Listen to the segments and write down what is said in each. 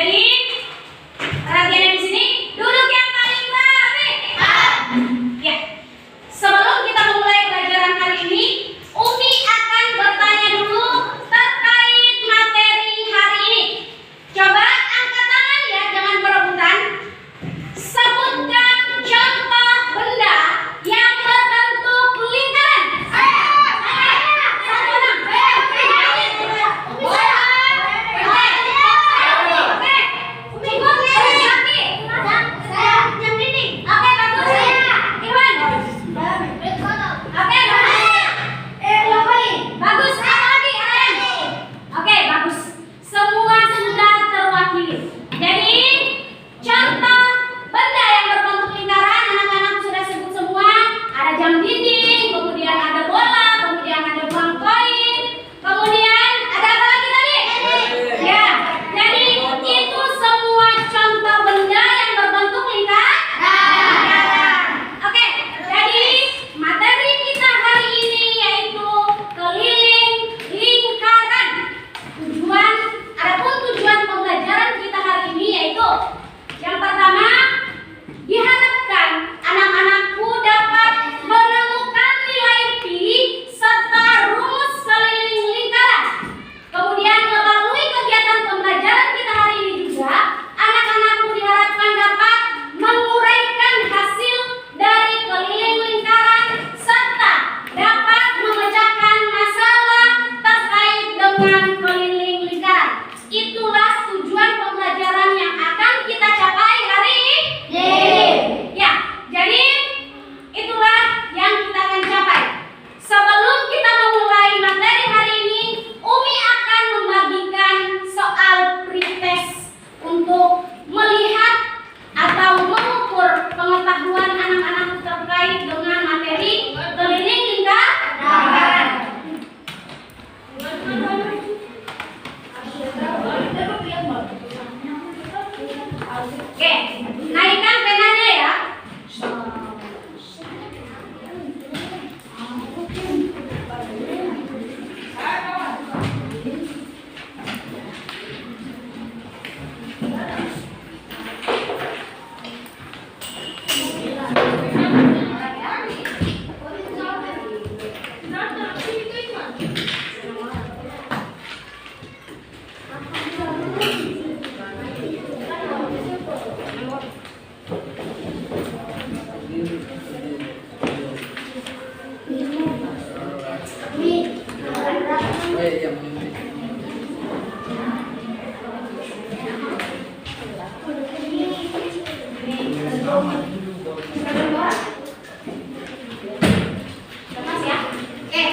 Jadi perhatian di sini, duduk yang paling rapi. Ya. Sebelum kita memulai pelajaran hari ini, Umi akan bertanya dulu terkait materi hari ini. Coba angkat tangan ya, jangan berebutan. Sebutkan contoh benda yang berbentuk lingkaran. Bagus, lagi Oke, bagus. Semua sudah terwakili. Jadi contoh benda yang berbentuk lingkaran, anak-anak sudah sebut semua. Ada jam dinding, kemudian ada bola, kemudian ada uang koin, kemudian ada apa lagi tadi? Ya, jadi itu semua contoh benda yang berbentuk lingkaran. Oke, jadi materi kita hari ini yaitu keliling lingkaran. Adapun tujuan pembelajaran kita hari ini yaitu yang pertama, diharapkan anak-anakku dapat menemukan nilai pi serta rumus keliling lingkaran. Kemudian melalui kegiatan pembelajaran kita hari ini juga, anak-anakku diharapkan dapat menguraikan hasil dari keliling lingkaran serta dapat memecahkan masalah terkait dengan keliling lingkaran. Itulah tujuan pembelajaran yang akan kita capai hari ini. Ya, jadi itulah yang kita akan capai. Sebelum kita memulai materi hari ini, Umi akan membagikan soal pretest untuk melihat atau mengukur pengetahuan anak-anak terkait dengan materi keliling lingkaran. Oke, naikkan penanya ya. Lepas ya. Oke,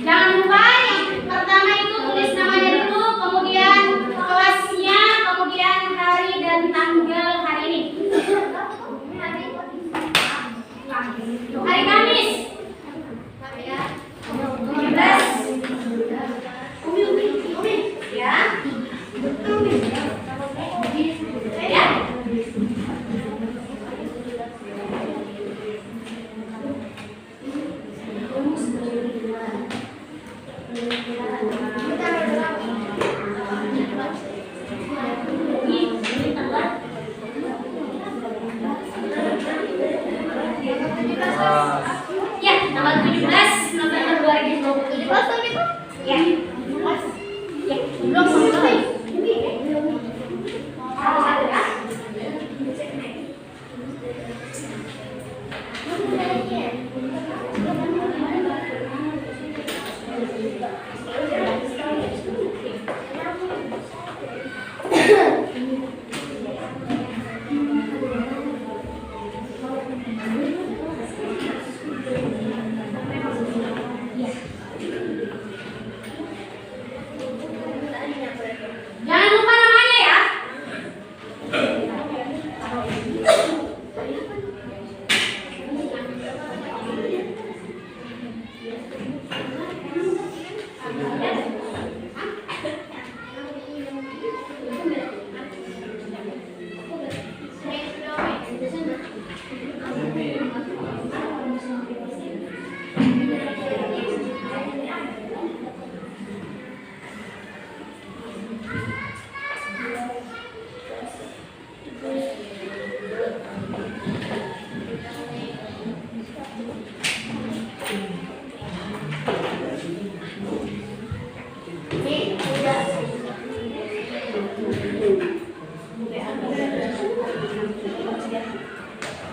jangan lupa yang pertama itu tulis namanya dulu, kemudian kelasnya, kemudian hari dan tanggal hari ini. Hari Kamis 17 ya. Ya.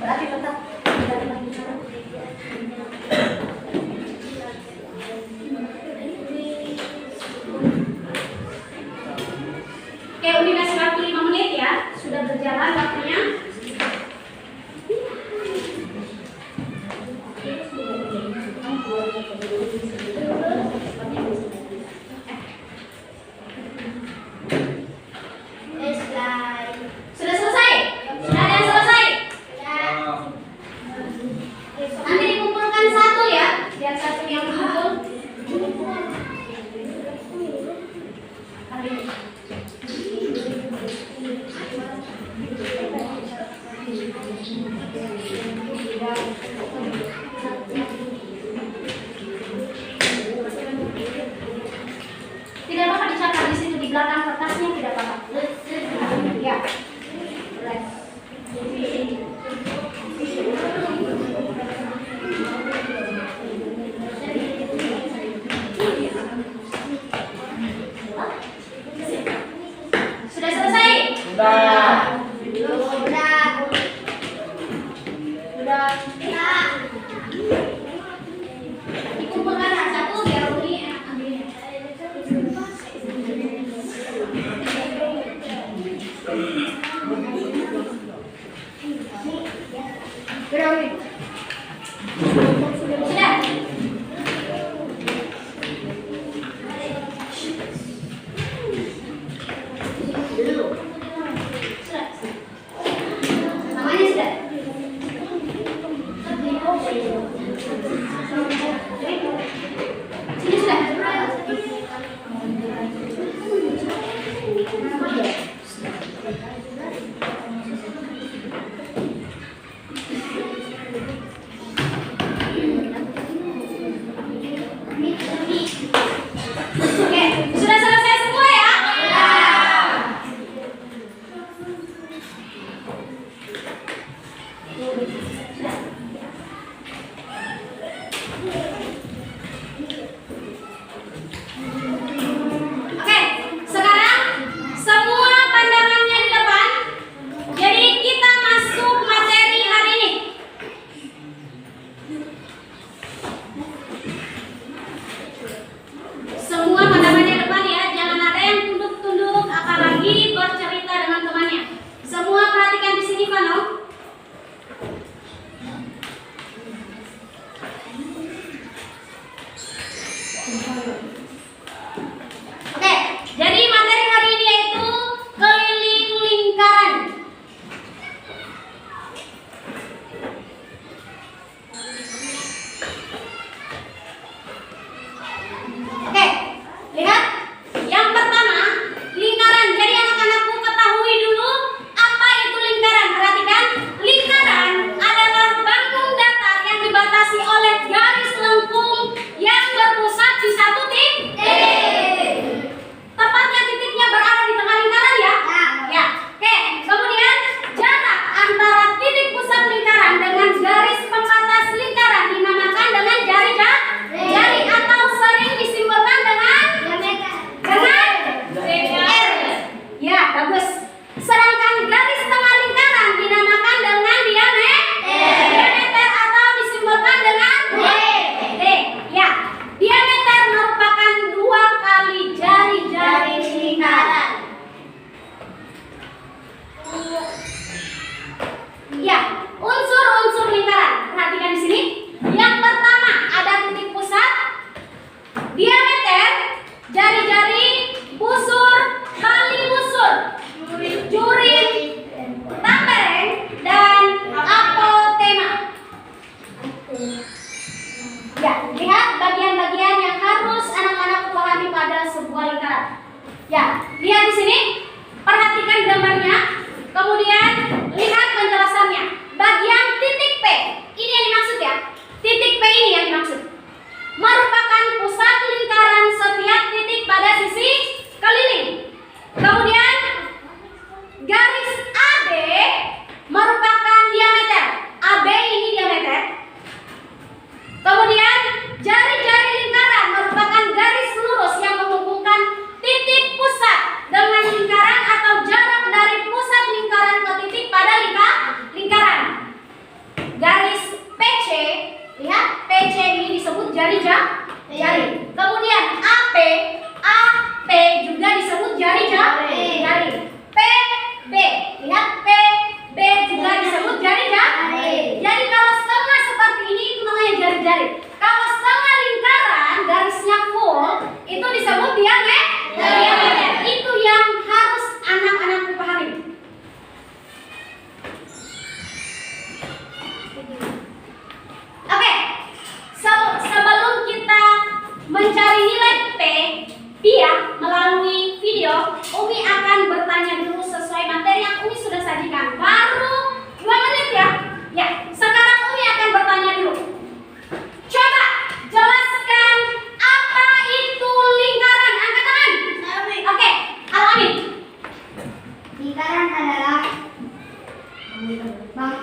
Berarti tetap oke, udah kasih waktu 5 menit ya. Sudah berjalan waktunya. Sudah selesai? Sudah ada yang selesai? Nanti dikumpulkan satu ya, biar satu yang kumpul. Tidak apa-apa dicatat di situ di belakang kertasnya, tidak apa-apa. Ya. Sudah selesai? Sudah. Sudah. Dikumpulkan satu biar Uni ambilnya. Sudah. Namanya sudah. Sini sudah.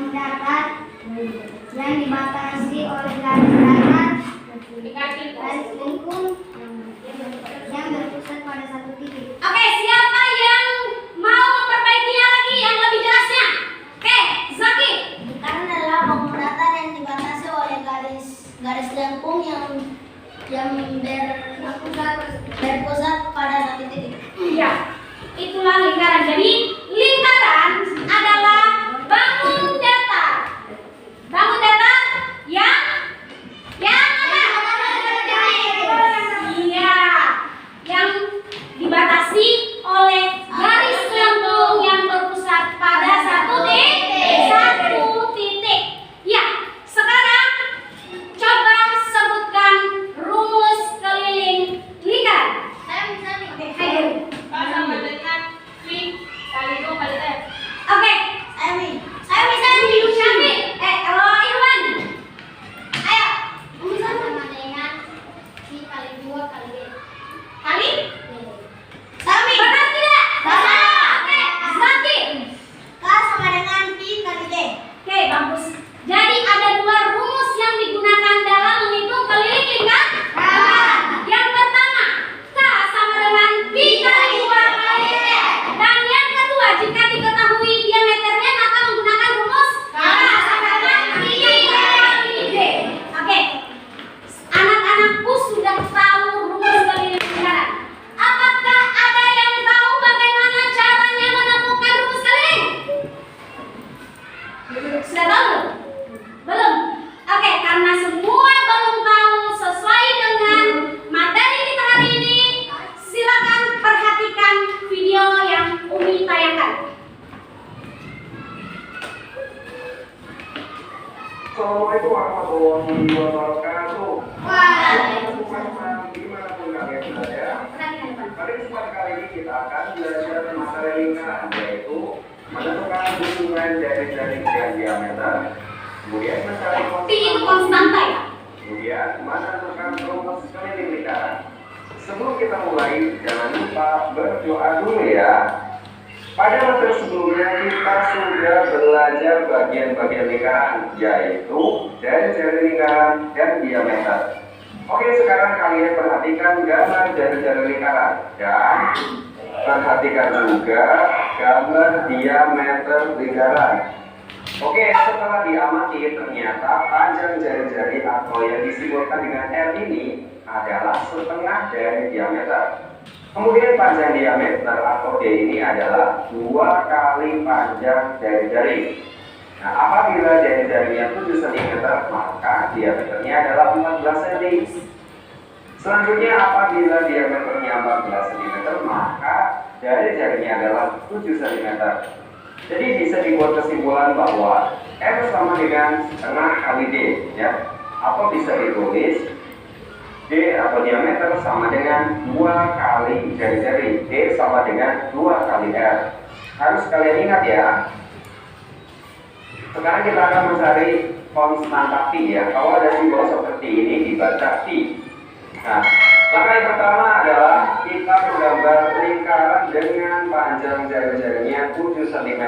datar yang dibatasi oleh garis datar lengkung yang berpusat pada satu titik. Oke, siapa yang mau memperbaikinya lagi yang lebih jelasnya? Oke, Zaki. Lingkaran adalah bangun datar yang dibatasi oleh garis lengkung yang berpusat pada satu titik. Iya, itulah lingkaran. Jadi lingkaran adalah bangun datar. Bangun datar yang apa? Iya, yang dibatasi oleh garis lengkung yang berpusat pada satu titik. Ya, sekarang coba sebutkan rumus keliling lingkaran. Oke, ayo. Sama dengan V kali 2 kali F. Oke, saya bisa Syafi. Irwan. Ayo. Sama dengan V kali 2 kali D. Kali? Sami. Benar tidak? Benar. Oke, Zaki. K sama dengan V kali D. Oke, bagus. Jadi ada dua rumus yang digunakan dalam menghitung keliling lingkaran. Yang pertama, K sama dengan V kali 2 kali D. Dan yang kedua, jika diketahui diameternya maka menggunakan rumus K sama dengan V kali D. Oke. Anak-anakku sudah tahu rumus keliling lingkaran. Apakah ada yang tahu bagaimana caranya menemukan rumus keliling? Sudah tahu? Belum? Oke, karena semua belum tahu sesuai dengan materi kita hari ini, silakan perhatikan video yang Umi tayangkan. Assalamualaikum warahmatullahi wabarakatuh. Teman-teman dimanapun kalian berada, pada kesempatan kali ini kita akan belajar materi lingkaran, yaitu menentukan hubungan dari dan diameter, kemudian mencari Pi itu konstanta ya? kemudian menentukan rumus keliling lingkaran. Sebelum kita mulai, jangan lupa berdoa dulu ya. Pada materi sebelumnya kita sudah belajar bagian-bagian lingkaran, yaitu jari-jari lingkaran dan diameter. Oke, sekarang kalian perhatikan gambar jari-jari lingkaran dan perhatikan juga gambar diameter lingkaran. Oke, setelah diamati ternyata panjang jari-jari atau yang disimbolkan dengan R ini adalah setengah dari diameter. Kemudian panjang diameter atau D ini adalah 2 kali panjang jari-jari. Nah, apabila jari-jarinya 7 cm, maka diameternya adalah 14 cm. Selanjutnya, apabila diameternya 14 cm, maka jari-jarinya adalah 7 cm. Jadi bisa dibuat kesimpulan bahwa R sama dengan setengah kali D, ya. Atau bisa ditulis D atau diameter sama dengan 2 kali jari-jari. D sama dengan 2 kali R. Harus kalian ingat ya. Sekarang kita akan mencari konstanta Pi ya. Kalau ada simbol seperti ini dibaca Pi. Nah, langkah yang pertama adalah kita menggambar lingkaran dengan panjang jari-jarinya 7 cm.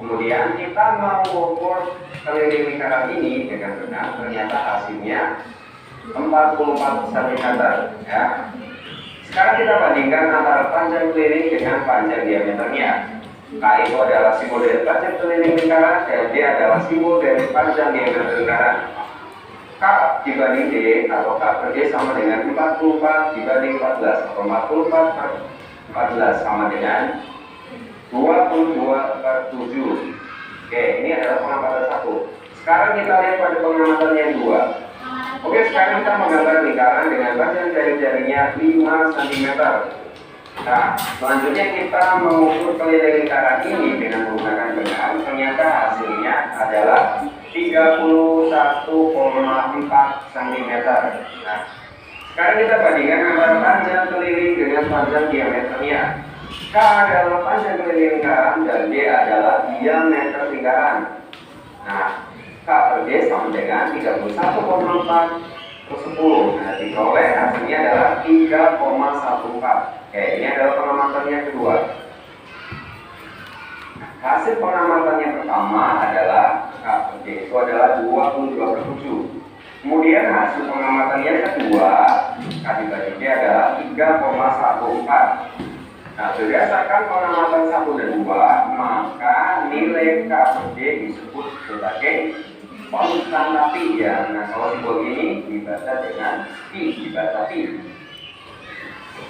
Kemudian kita mengukur keliling lingkaran ini dengan benar. Ternyata hasilnya 44 cm ya. Sekarang kita bandingkan antara panjang keliling dengan panjang diameternya. K itu adalah simbol dari panjang keliling lingkaran dan D adalah simbol dari panjang diameter lingkaran. K dibanding D atau K per D sama dengan 44 dibanding 14 atau 44 per 14 sama dengan 22 per 7. Oke, ini adalah pengamatan 1. Sekarang kita lihat pada pengamatan yang 2. Oke, sekarang kita menggambar lingkaran dengan panjang jari-jarinya 5 cm. Nah, selanjutnya kita mengukur keliling lingkaran ini dengan menggunakan benang. Ternyata hasilnya adalah 31,4 cm. Nah, sekarang kita bandingkan antara panjang keliling dengan panjang diameternya. K adalah panjang keliling lingkaran dan D adalah diameter lingkaran. Nah, K per D sama dengan 31,4 per 10. Nah, diperoleh hasilnya adalah 3,14. Oke, ini adalah pengamatan yang kedua. K hasil pengamatan yang pertama adalah K per D itu adalah 22/7. Kemudian hasil pengamatan yang kedua K dibagi D adalah 3,14. Nah, berdasarkan pengamatan 1 dan 2, maka nilai K per D disebut sebagai konstanta pi ya. Nah, kalau simbol ini dibaca dengan pi, dibaca pi.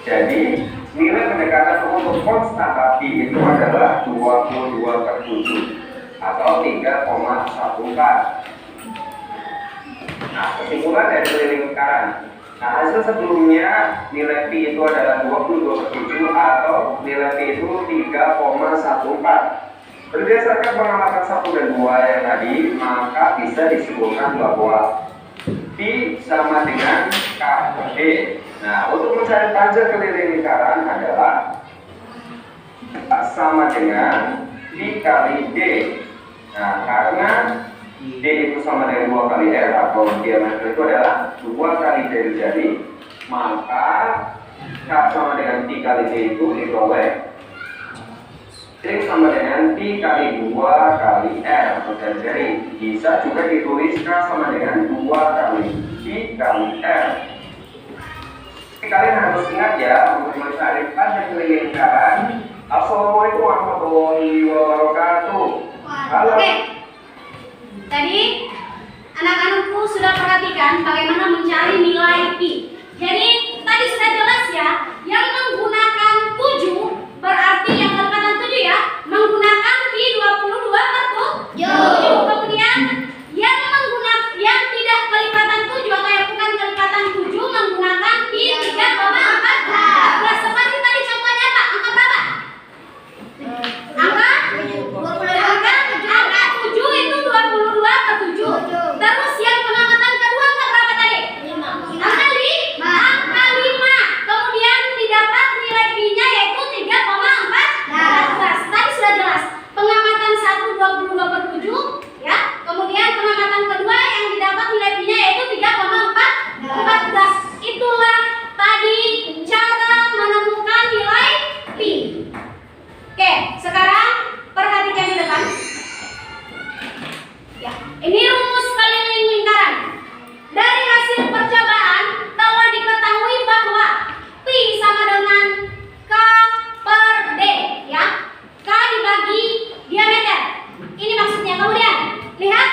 Jadi, nilai pendekatan untuk konstanta pi itu adalah 22/7 atau 3,14. Nah, kesimpulan dari keliling lingkaran. Nah, hasil sebelumnya nilai pi itu adalah 22/7 atau nilai pi itu 3,14. Berdasarkan pengamatan 1 dan 2 yang tadi, maka bisa disimpulkan bahwa pi sama dengan K per D. Nah, untuk mencari panjang keliling lingkaran adalah sama dengan pi kali D. Nah, karena D itu sama dengan 2 kali R atau diameter itu adalah 2 kali jari-jari, maka K sama dengan pi kali D itu diperoleh T sama dengan pi kali 2 kali R atau jari-jari. Bisa juga ditulis K sama dengan 2 kali pi kali R. Kalian harus ingat ya untuk mencari panjang keliling lingkaran. Assalamualaikum warahmatullahi wabarakatuh. Halo. Oke. Tadi anak-anakku sudah perhatikan bagaimana mencari nilai pi. Jadi tadi sudah jelas ya, yang menggunakan 7 berarti yang kelipatan 7 ya, menggunakan pi 22/7. Kemudian yang tidak kelipatan 7 atau yang bukan kelipatan 7 menggunakan pi 3,14. Seperti tadi contohnya Pak, angka berapa? Angka 7 itu 22/7. Terus yang pengamatan kedua angka berapa tadi? Angka 5. Kemudian didapat nilai pi-nya yaitu 3,14. Tadi sudah jelas. Pengamatan 1 22/7 ya. Kemudian pengamatan kedua yang didapat nilai pi-nya yaitu 3,14. Itulah tadi cara menemukan nilai pi. Oke, sekarang perhatikan di depan. Ya, ini rumus keliling lingkaran. Dari hasil percobaan telah diketahui bahwa pi sama dengan K per D ya. K dibagi diameter. Ini maksudnya. Kemudian lihat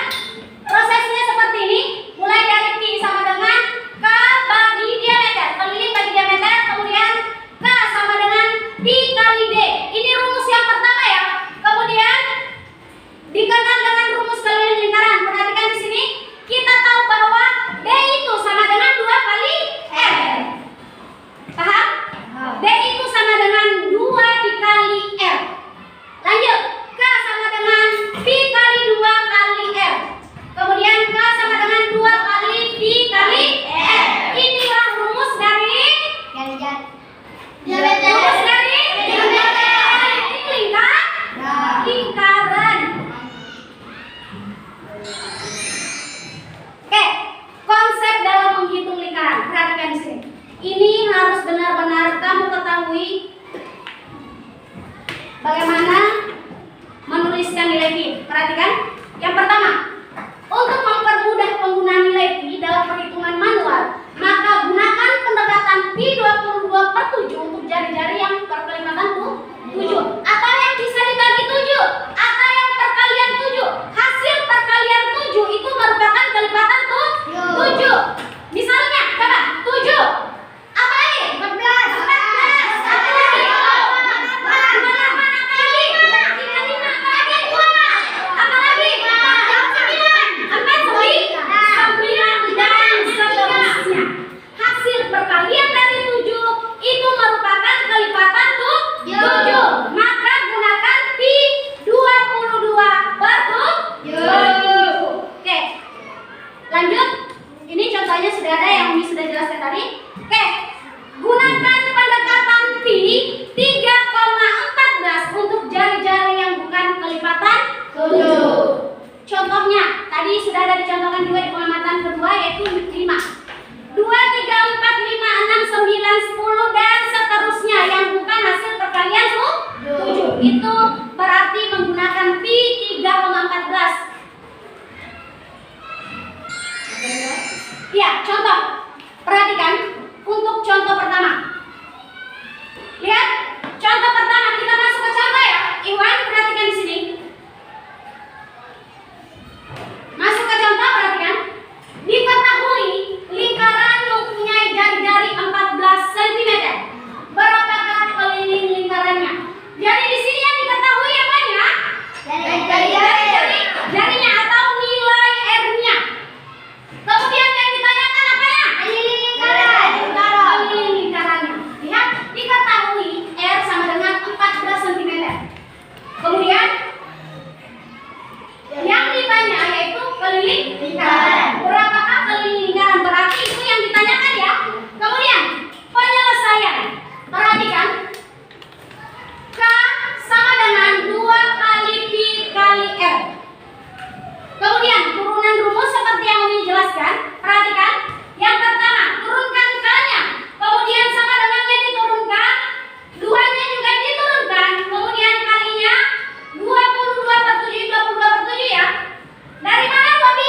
prosesnya seperti ini. Mulai dari pi sama dengan K bagi diameter, keliling bagi diameter, kemudian K sama dengan pi kali D. Ini rumus yang pertama ya. Kemudian dikenal dengan rumus keliling lingkaran. Perhatikan di sini. Kita tahu bahwa D itu sama dengan 2 kali R. Paham? D itu sama dengan 2 dikali R. Lanjut. K sama dengan pi kali 2 kali R. Kemudian K sama dengan 2 kali pi kali R. Inilah rumus dari rumus dari lingkaran. Oke, konsep dalam menghitung lingkaran. Perhatikan di sini. Ini harus benar-benar kamu ketahui bagaimana menuliskan nilai pi. Perhatikan. Yang pertama, untuk mempermudah penggunaan nilai pi dalam perhitungan manual, maka gunakan pendekatan pi 22/7 untuk jari-jari yang berkelipatan 7 atau yang bisa dibagi 7 atau yang perkalian 7. Hasil perkalian 7 itu merupakan kelipatan 7. Misalnya, coba 7. Apa lagi? 14. Apa lagi? 9 dan seterusnya. Hasil perkalian dari 7 itu merupakan kelipatan 7. Maka gunakan pi 22/7. Oke. Lanjut. Ini contohnya sudah ada yang sudah jelaskan tadi. Oke. Gunakan pendekatan pi 3,14 untuk jari-jari yang bukan kelipatan 7. Contohnya, tadi sudah ada dicontohkan juga di pengamatan kedua yaitu 5. 2, 3, 4, 5, 6, 9, 10 dan seterusnya yang bukan hasil perkalian 7. Itu berarti berarti menggunakan pi 3,14. Ya, contoh. Perhatikan untuk contoh pertama. Lihat, contoh pertama kita masuk ke contoh ya. Iwan, perhatikan di sini. Masuk ke contoh, perhatikan. Diketahui lingkaran mempunyai jari-jari 14 cm. Berapakah keliling lingkarannya? Jadi di sini yang diketahui apanya? Jarinya atau nilai R-nya. Kemudian yang ditanyakan apanya? Keliling lingkarannya. Lihat, diketahui R sama dengan 14 cm. Kemudian yang ditanya yaitu keliling lingkaran. Berapakah keliling lingkaran? Berarti itu yang ditanyakan ya. Kemudian penyelesaian. Perhatikan. K sama dengan 2 kali pi kali R. Kemudian turunan rumus seperti yang Umi jelaskan. Perhatikan. Yang pertama, turunkan K-nya. Kemudian sama dengannya diturunkan. 2-nya juga diturunkan. Kemudian kalinya 22/7, 22/7 ya. Dari mana 2 pi?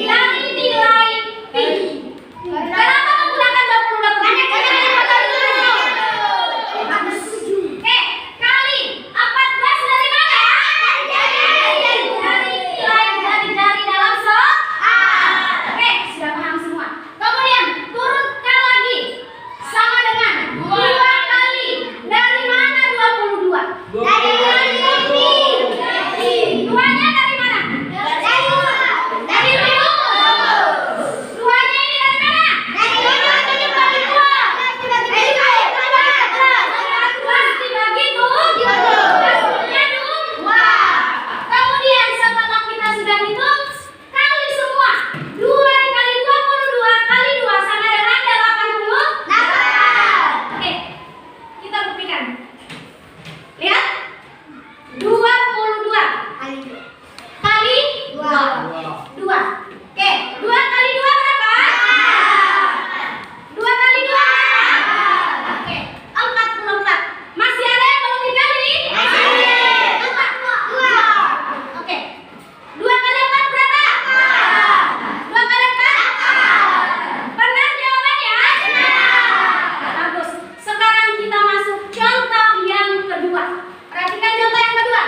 Dari nilai pi. Kenapa menggunakan 22/7? Oke, kali 14 dari mana? Dari nilai jari-jari dalam Oke, sudah paham semua. Kemudian turunkan lagi. Sama dengan 2 kali. Dari mana 22? Duanya dari mana? Dari rumus. Duanya ini dari mana? Kemudian setelah kita sudah hitung, kali semua. 2 dikali 22 kali 2 sama dengan 88. Oke, kita buktikan. Lihat. 22 kali 2. Oke, 2 kali 2 berapa? 2 kali 2. Oke, 44. Masih ada yang belum dikali? Empat. Oke. 2 kali 4 berapa? 2 kali 4? Benar jawabannya? Bagus. Sekarang kita masuk contoh yang kedua. Perhatikan contoh yang kedua.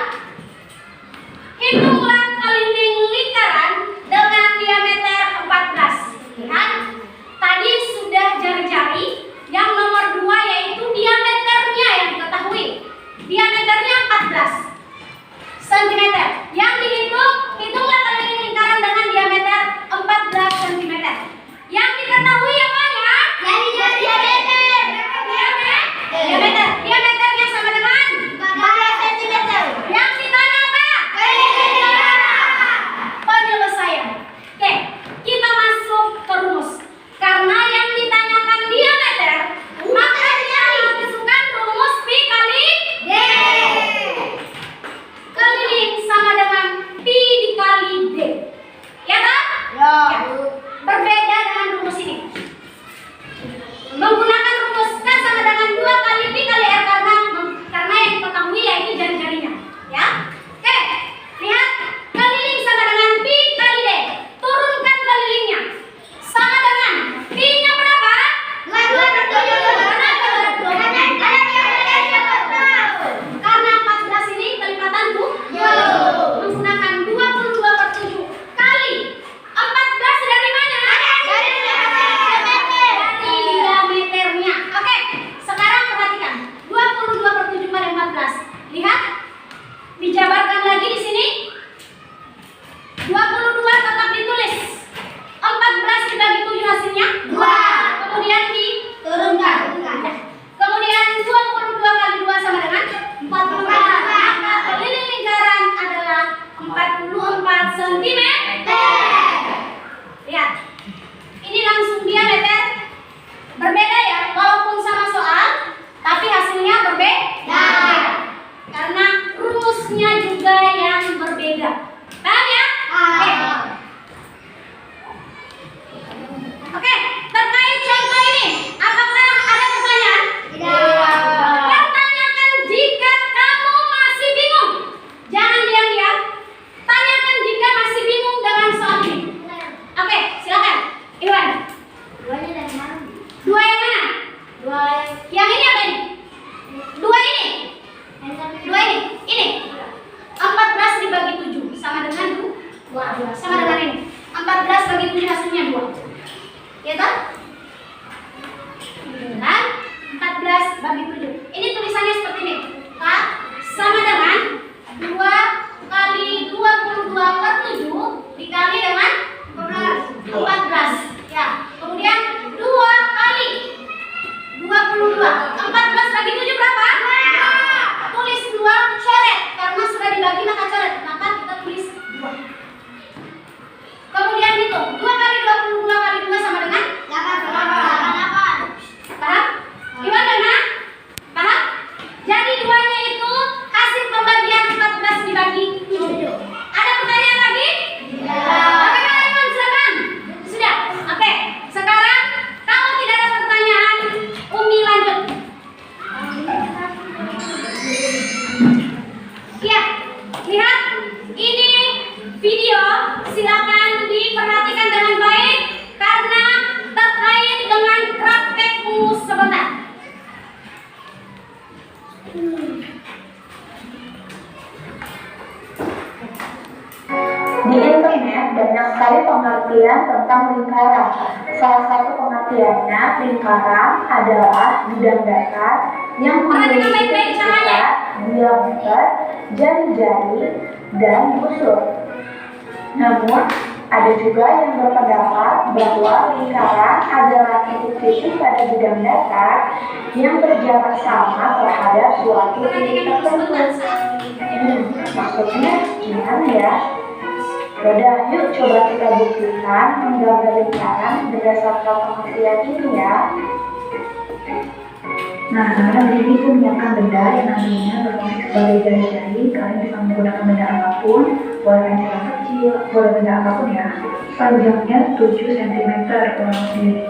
Hitunglah keliling lingkaran dengan diameter 14. Lihat, tadi sudah jari-jari. Yang nomor 2 yaitu diameternya yang diketahui. Diameternya 14 cm. Yang dihitung, hitunglah keliling lingkaran dengan diameter 14 cm. Yang diketahui apanya? Diameternya sama dengan 14 cm. Yang ditanya apa? Penyelesaian. Oke, kita masuk ke rumus. Karena yang ditanyakan diameter, maka kita masukkan rumus pi kali D. Keliling sama dengan pi dikali D. Ya kan? Ya. Berbeda dengan rumus ini. Menggunakan rumus K sama dengan 2 kali pi kali R karena yang diketahui yaitu jari-jarinya. Ya. Oke. Lihat, keliling sama dengan pi kali D. Turunkan kelilingnya. Sama dengan pi-nya berapa? 22/7. Karena 14 ini kelipatan 7. Menggunakan 22/7 kali 14 dari mana? Dari diameternya. Oke, sekarang perhatikan. 22/7 kali 14. Lihat. Dijabarkan lagi di sini. 22 tetap ditulis. 14 dibagi 7 hasilnya 2. Kemudian diturunkan. Kemudian 22 kali 2 sama dengan 44. Maka keliling lingkaran adalah 44 cm. Lihat. Ini langsung diameter. Berbeda ya, walaupun sama soal, tapi hasilnya berbeda. Karena rumusnya juga yang berbeda. Paham ya? Oke, terkait contoh ini, apakah ada pertanyaan? Pertanyakan jika kamu masih bingung. Sama dengan ini. 14 bagi 7 hasilnya 2. Ya kan? Dan 14 bagi 7. Ini tulisannya seperti ini. K sama dengan 2 kali 22 per 7 dikali dengan 14. Ya. Kemudian 2 kali 22. 14 bagi 7 berapa? Tulis 2, coret. Karena sudah dibagi maka coret. Maka kita tulis 2. Kemudian hitung 2 kali 22 kali 2 sama dengan 88. Paham? Gimana nak? Paham? Jadi 2-nya itu hasil pembagian 14 dibagi 7. Ada pertanyaan lagi? Bagaimana teman silakan? Sudah? Oke. Sekarang kalau tidak ada pertanyaan, Umi lanjut. Ya, lihat ini video, silakan diperhatikan dengan baik karena terkait dengan praktekmu sebentar. Di internet banyak sekali pengertian tentang lingkaran. Salah satu pengertiannya, lingkaran adalah bidang datar yang memiliki titik pusat, diameter, jari-jari, dan busur. Namun, ada juga yang berpendapat bahwa lingkaran adalah titik-titik pada bidang datar yang berjarak sama terhadap suatu titik tertentu. Maksudnya gimana ya? Yaudah, yuk coba kita buktikan menggambar lingkaran berdasarkan pengertian ini ya. Nah, sekarang di sini aku menyiapkan benda yang nantinya berfungsi sebagai jari-jari. Kalian bisa menggunakan benda apapun, boleh pensil yang kecil, boleh benda apapun ya. Panjangnya 7 cm kurang lebih.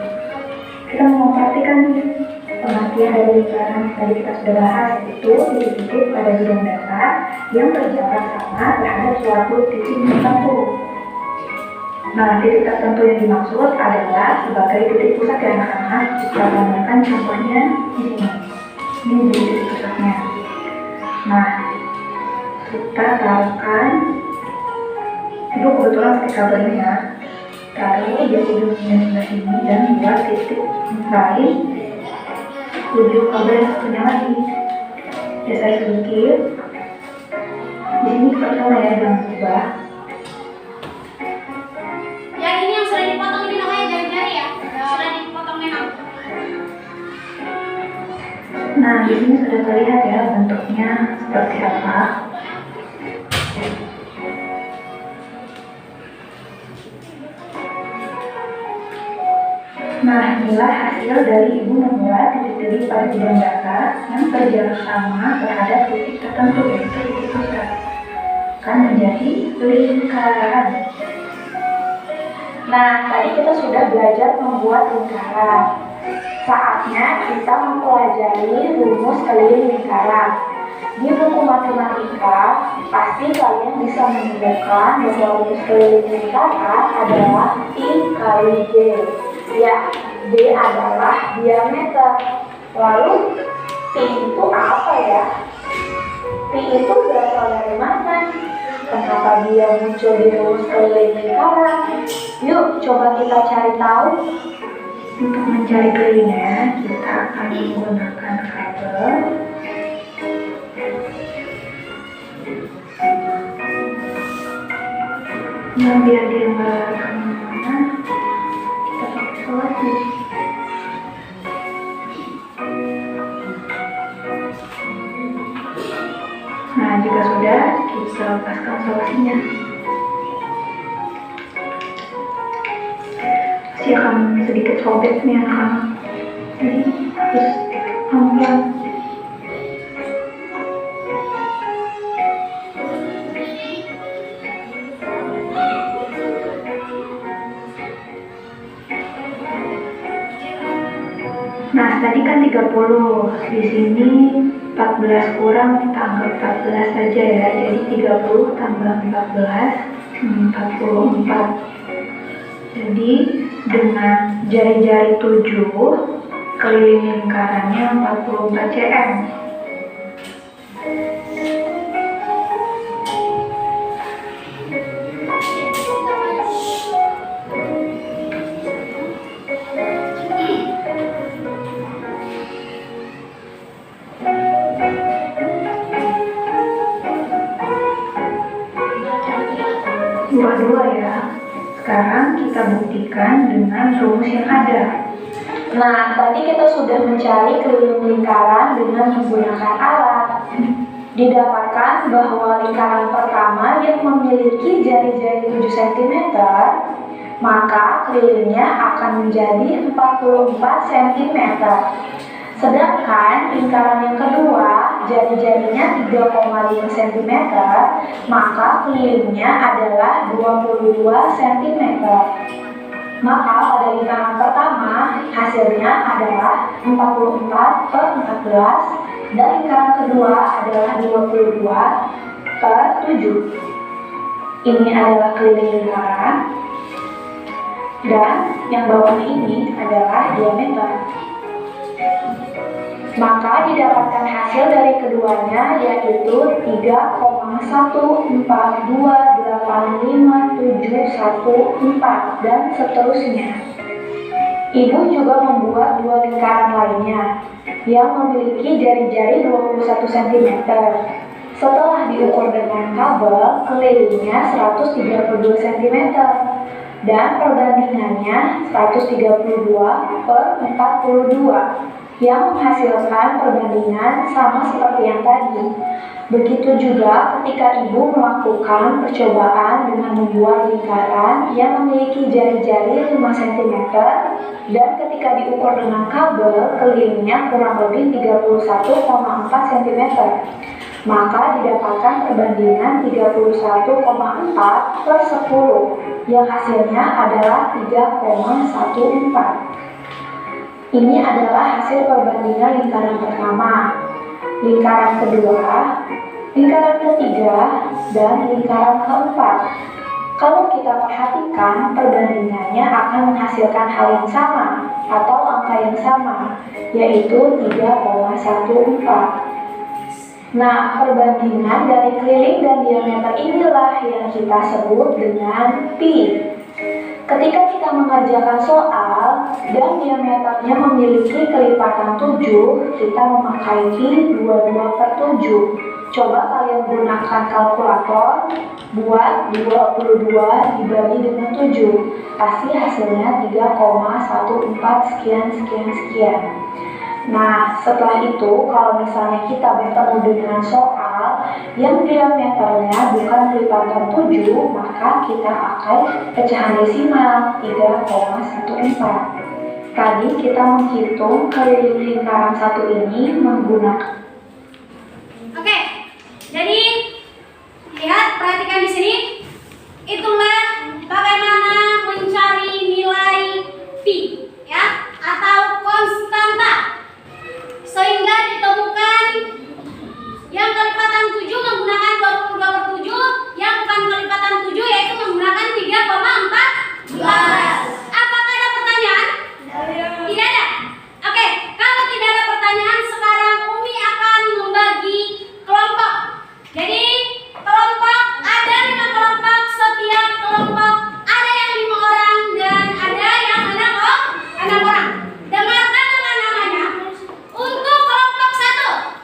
Kita mau memperhatikan nih pengertian dari lingkaran tadi kita sudah bahas, yaitu titik-titik pada bidang datar yang berjarak sama terhadap suatu titik tertentu. Nah, titik tertentu yang dimaksud adalah sebagai titik pusat yang akan kita gambarkan contohnya di sini. Ini menjadi titik pusatnya. Nah, kita taruhkan itu kebetulan pakai kabel ini ya. Taruh di ujungnya sebelah sini dan buat titik lain ujung kabel yang satunya lagi. Geser sedikit. Di sini pertama ya, jangan berubah. Yang ini yang sudah dipotong ini namanya jari-jari ya. Sudah dipotong memang. Nah, di sini sudah terlihat ya bentuknya seperti apa. Nah, inilah hasil dari ibu membuat titik-titik pada bidang datar yang berjarak sama terhadap titik tertentu, yaitu titik pusat. Kan menjadi lingkaran. Nah, tadi kita sudah belajar membuat lingkaran. Saatnya kita mempelajari rumus keliling lingkaran. Di buku matematika, pasti kalian bisa menemukan bahwa rumus keliling lingkaran adalah I kali J. Ya, D adalah diameter. Lalu, P itu apa ya? P itu berasal dari mana? Kenapa dia muncul di rumus keliling lingkaran? Yuk, coba kita cari tahu. Untuk mencari kelilingnya, kita akan menggunakan kabel. Yang biar dia nggak kemana-mana, kita pakai selotip. Nah, jika sudah, kita lepaskan solusinya. Pasti akan sedikit sobek nih anak-anak. Jadi harus pelan-pelan. Nah, tadi kan 30. Di sini 14 kurang, kita anggap 14 saja ya. Jadi 30 tambah 14, 44. Jadi dengan jari-jari 7, keliling lingkarannya 44 cm. 2 ya. Sekarang kita buktikan dengan rumus yang ada. Nah, tadi kita sudah mencari keliling lingkaran dengan menggunakan alat. Didapatkan bahwa lingkaran pertama yang memiliki jari-jari 7 cm, maka kelilingnya akan menjadi 44 cm. Sedangkan lingkaran yang kedua, jari-jarinya 3,5 cm, maka kelilingnya adalah 22 cm. Maka pada lingkaran pertama, hasilnya adalah 44 per 14, dan lingkaran kedua adalah 22 per 7. Ini adalah keliling lingkaran, dan yang bawah ini adalah diameter. Maka didapatkan hasil dari keduanya yaitu 3,14285714 dan seterusnya. Ibu juga membuat 2 lingkaran lainnya yang memiliki jari-jari 21 cm. Setelah diukur dengan kabel, kelilingnya 132 cm dan perbandingannya 132 per 42 yang menghasilkan perbandingan sama seperti yang tadi. Begitu juga ketika ibu melakukan percobaan dengan membuat lingkaran yang memiliki jari-jari 5 cm dan ketika diukur dengan kabel, kelilingnya kurang lebih 31,4 cm. Maka didapatkan perbandingan 31,4 per 10 yang hasilnya adalah 3,14. Ini adalah hasil perbandingan lingkaran pertama, lingkaran kedua, lingkaran ketiga, dan lingkaran keempat. Kalau kita perhatikan, perbandingannya akan menghasilkan hal yang sama atau angka yang sama, yaitu 3,14. Nah, perbandingan dari keliling dan diameter inilah yang kita sebut dengan pi. Ketika kita mengerjakan soal dan diameternya memiliki kelipatan 7, kita memakai pi 22 per 7. Coba kalian gunakan kalkulator, buat 22 dibagi dengan 7. Pasti hasilnya 3,14 sekian. Nah, setelah itu kalau misalnya kita bertemu dengan soal yang diameternya bukan kelipatan 7, maka kita pakai pecahan desimal 3,14. Tadi kita menghitung keliling lingkaran satu ini menggunakan. Oke, jadi lihat, perhatikan di sini. Itulah bagaimana mencari nilai pi, ya, atau konstanta, sehingga ditemukan yang kelipatan 7 menggunakan 22 per 7, yang bukan kelipatan 7 yaitu menggunakan 3,14. Apakah ada pertanyaan? Tidak ada. Oke, kalau tidak ada pertanyaan, sekarang Umi akan membagi kelompok. Jadi kelompok ada 5 kelompok, setiap kelompok ada yang 5 orang dan ada yang 6 orang. Dengarkan nama-namanya. Untuk kelompok 1,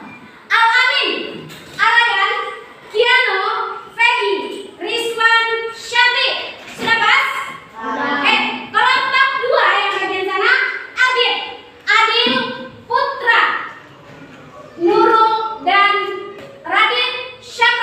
Al-Amin, Arayan, Kiano, Fegi, Rizwan, Syafiq. Sudah pas? Kelompok 2 yang bagian sana, Adit, Adil, Putra, Nurul, dan Radit, Syafra.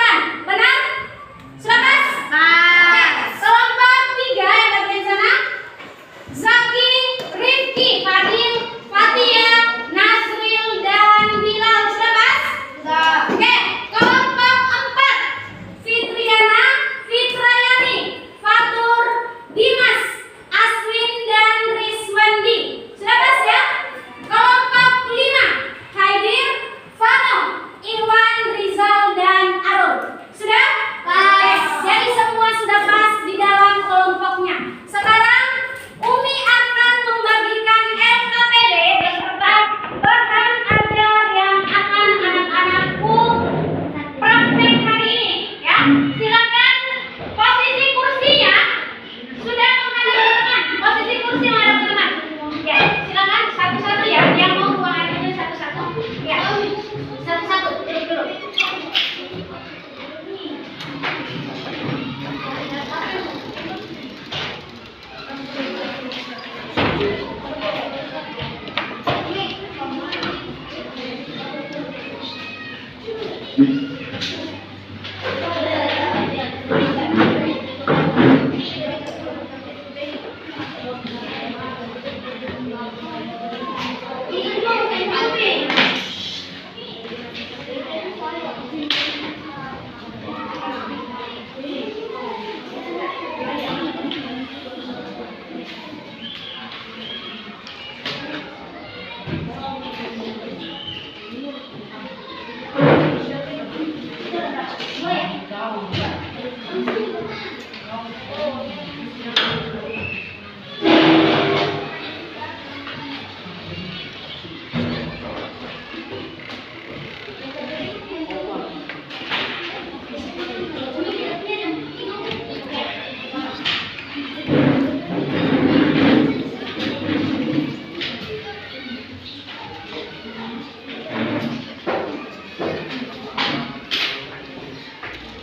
Dua ya?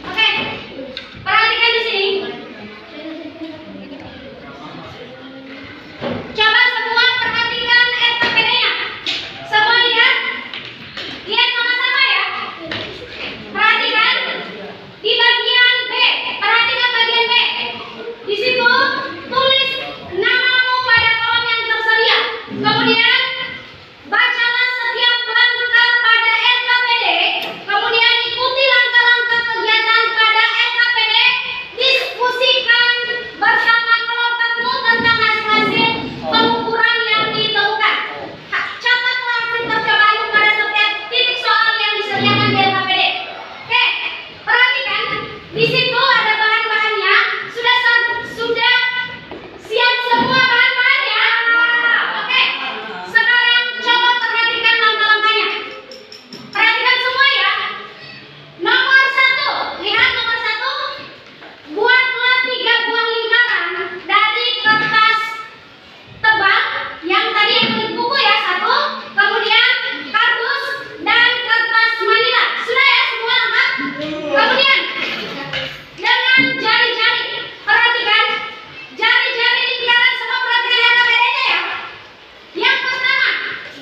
Oke, perhatikan di sini. Coba semua perhatikan RKPD-nya. Semua lihat, lihat sama-sama ya. Perhatikan di bagian B. Perhatikan bagian B. Di situ tulis namamu pada kolom yang tersedia. Kemudian bacalah setiap langkah pada LKPD. Kemudian ikuti langkah-langkah kegiatan pada LKPD. Diskusikan bersama kelompokmu tentang hasil-hasil pengukuran yang ditemukan. Catatlah hasil percobaan pada setiap titik soal yang disediakan di LKPD. Oke, perhatikan di situ ada bahan-bahannya. Sudah siap semua bahan-bahannya. Oke, sekarang coba perhatikan langkah-langkahnya. Perhatikan semua ya. Nomor 1, lihat nomor 1. Buatlah 3 buah lingkaran dari kertas tebal yang tadi yang kulit buku ya, 1. Kemudian kardus dan kertas manila. Sudah ya semua lengkap? Kemudian dengan jari-jari. Perhatikan jari-jari lingkaran, semua perhatikan LKPD-nya ya. Yang pertama,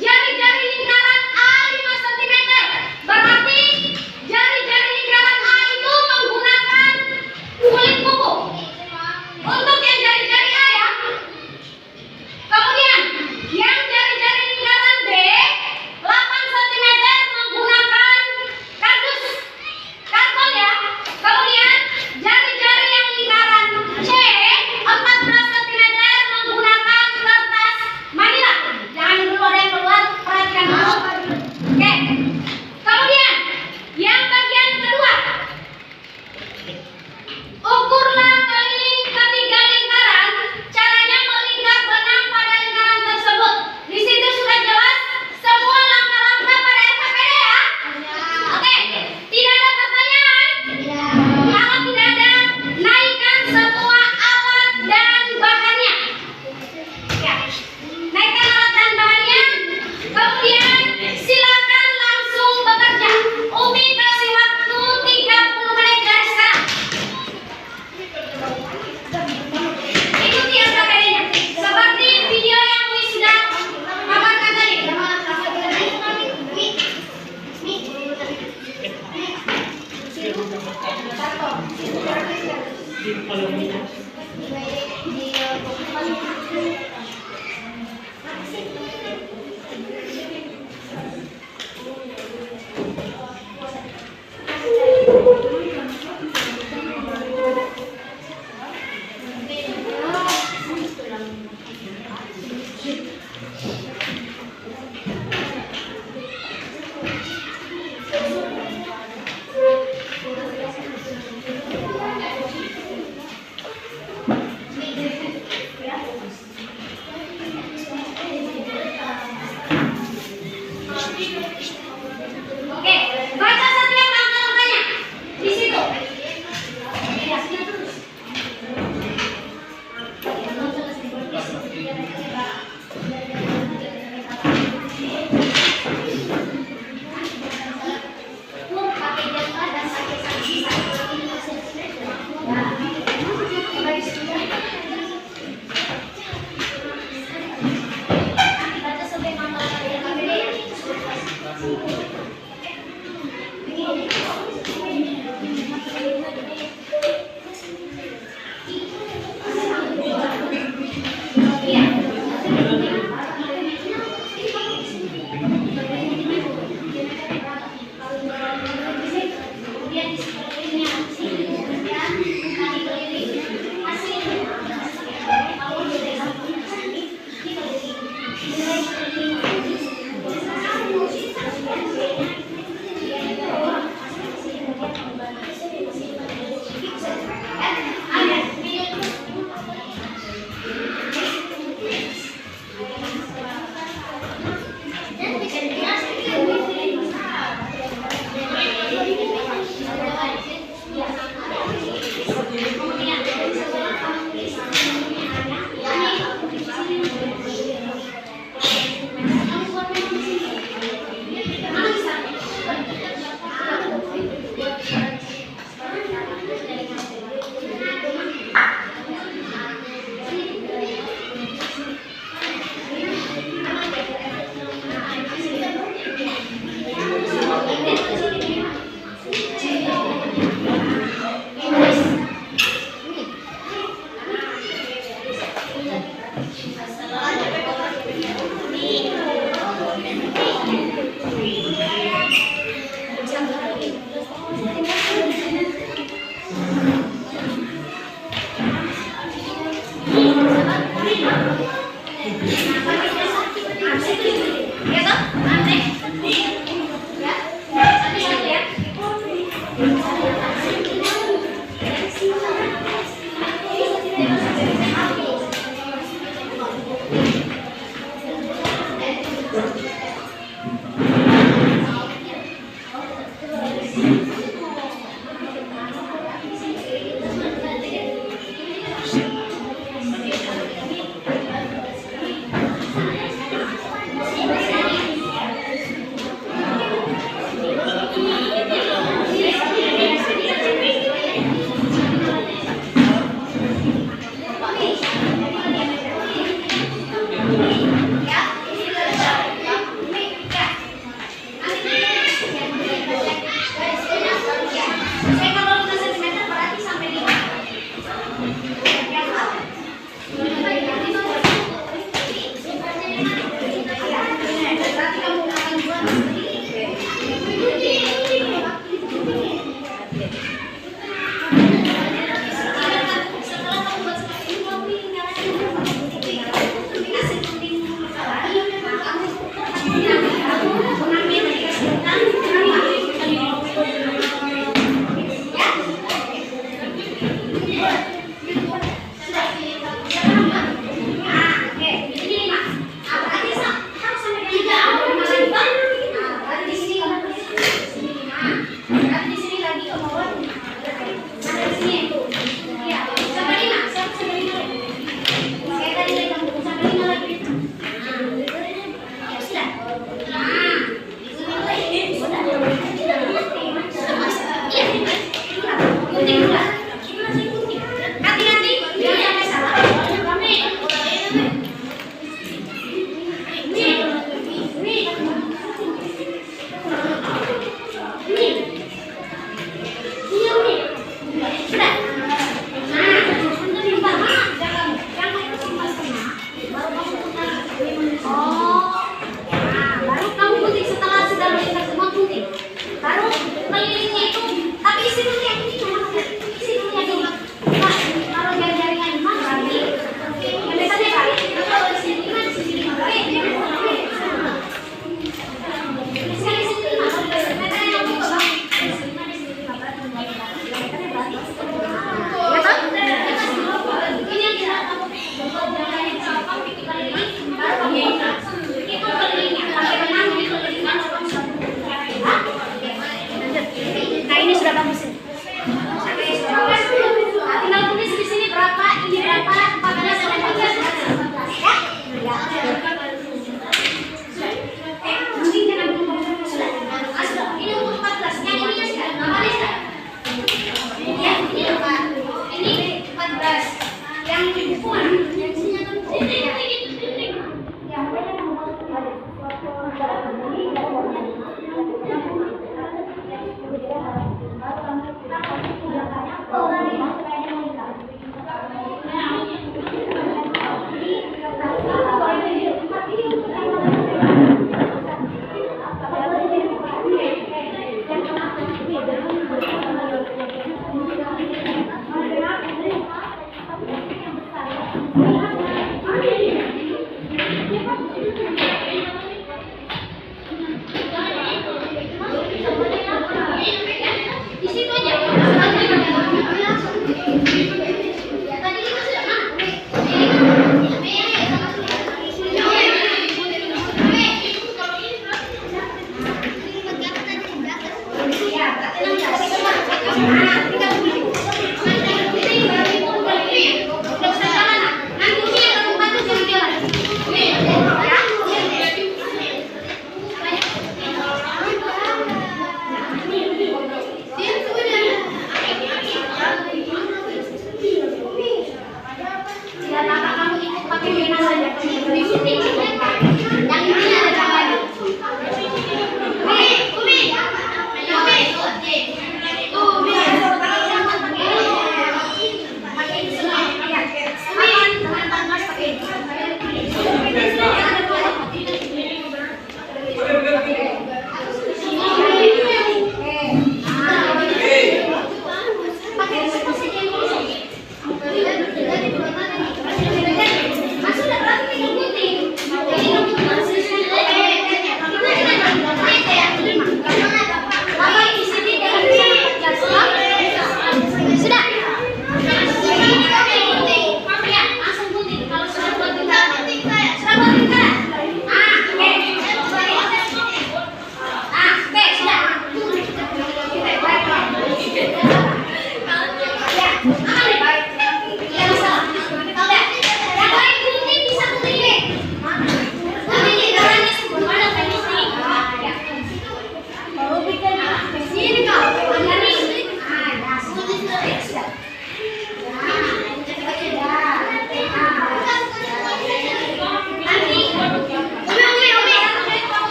jari-jari lingkaran A 5 cm. Berarti jari-jari lingkaran A itu menggunakan kulit buku. Untuk yang jari-jari A ya. Kemudian yang jari-jari lingkaran B 8 cm menggunakan kardus karton ya. Kemudian jari-jari yang lingkaran C 14 cm menggunakan kertas manila. Jangan dulu ada yang keluar, perhatikan dulu. Oke. Kemudian yang bagian kedua, ukurlah keliling ketiga lingkaran. Caranya melingkar benang pada lingkaran tersebut. Di situ sudah jelas semua langkah-langkah pada LKPD ya. Oke, tidak ada pertanyaan. Kalau tidak ada, naikkan semua alat dan bahannya. Ya, naikkan alat dan bahannya. Kemudian silakan langsung bekerja. Umi kasih waktu 30 menit dari sekarang. Ikuti LKPD-nya seperti video yang Umi sudah paparkan tadi. Gunting dulu. Hati-hati, jangan sampai salah. Baru kamu gunting setelah sudah melintasi semua gunting. Baru kelilingnya itu, tapi isi dulu yang ini cuma isi dulu yang ini. Nah, kalau jari-jarinya lima berarti yang biasanya kali. Kalau di sini lima, di sini lima. Oke, sekali di sini lima. Meternya yang itu bang. Di sini lima, di sini lima. Berarti meternya berarti. Ya kan? Ini yang kita jari kamu bikin keliling, baru kamu itu kelilingnya. Pakai benang ini kelilingnya. Nah ini sudah bagus ini. Nah, tinggal tulis di sini berapa, ini berapa, 14 sampai 14 ya. Mungkin jangan dulu sudah. Sudah. Ini untuk 14. Yang ininya sudah. Namanya sudah. Ya, ini 4.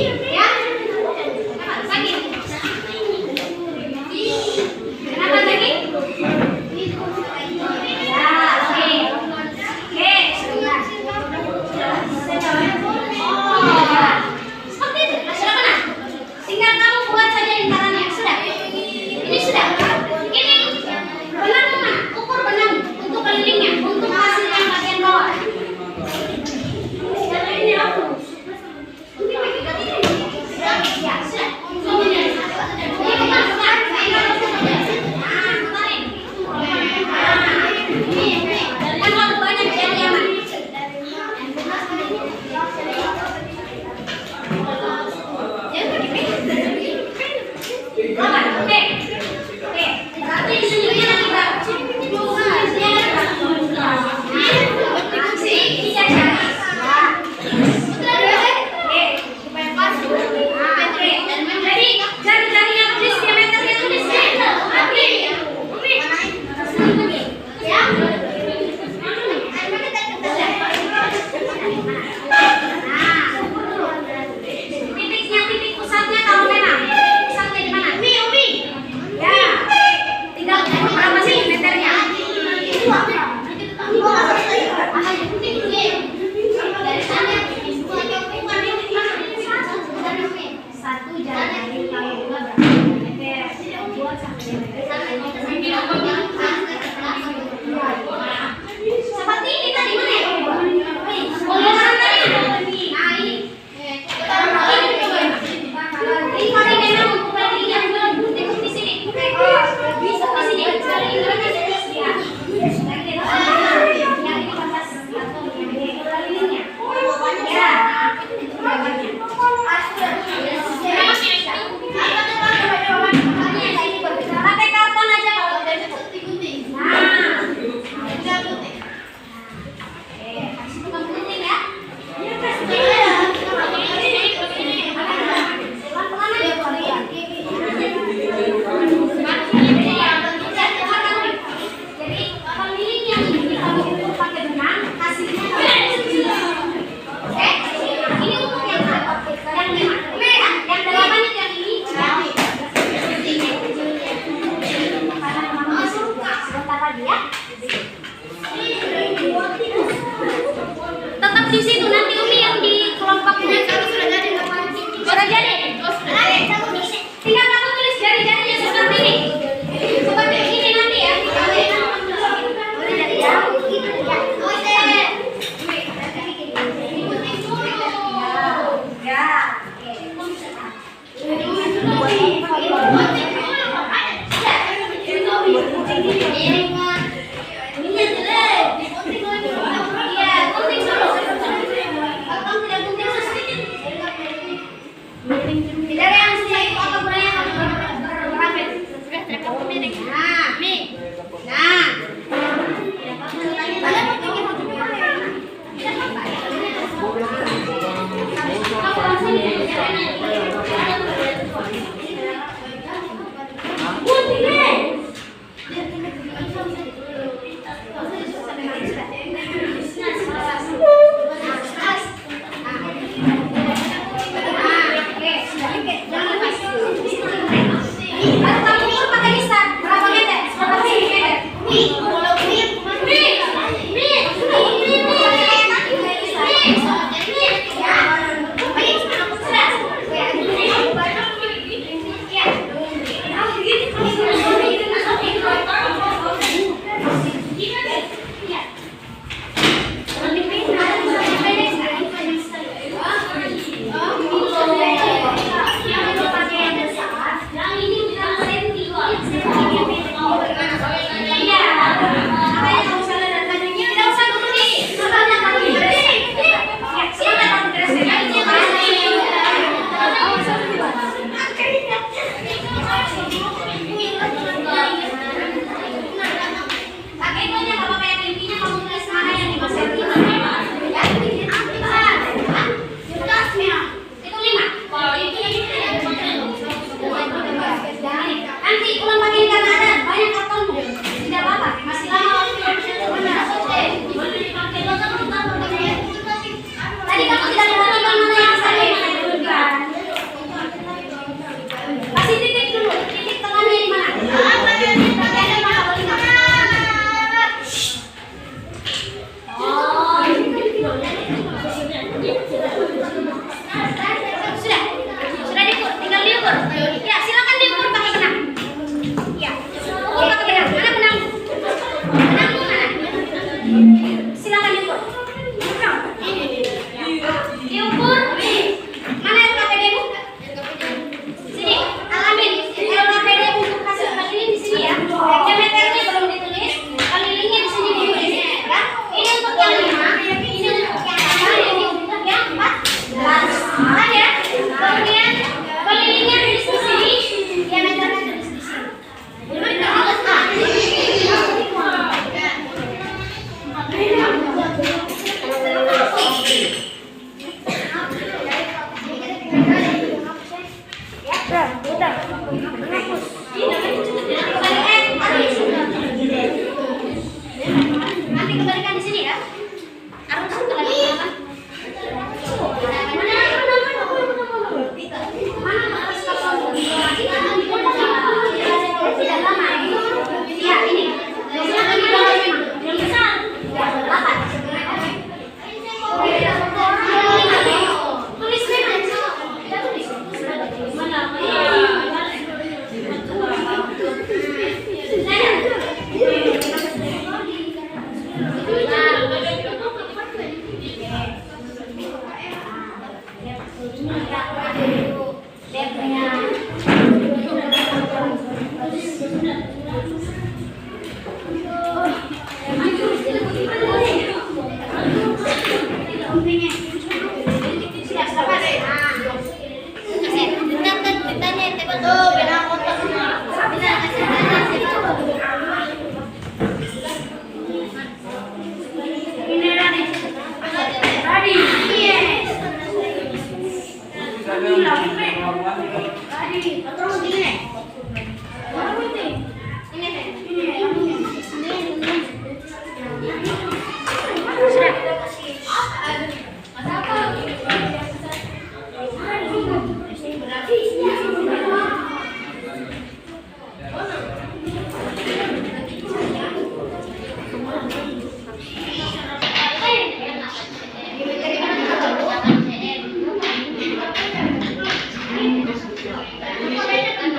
Ya? Sakit? Kenapa sakit? Ya, oke. Oke, sebentar. Oh, ya. Seperti itu. Sudah benar. Tinggal kamu buat saja lingkarannya. Sudah. Ini sudah. Ini benang mana? Ukur benang untuk kelilingnya, untuk hasil yang bagian bawah. Ini aku. Ini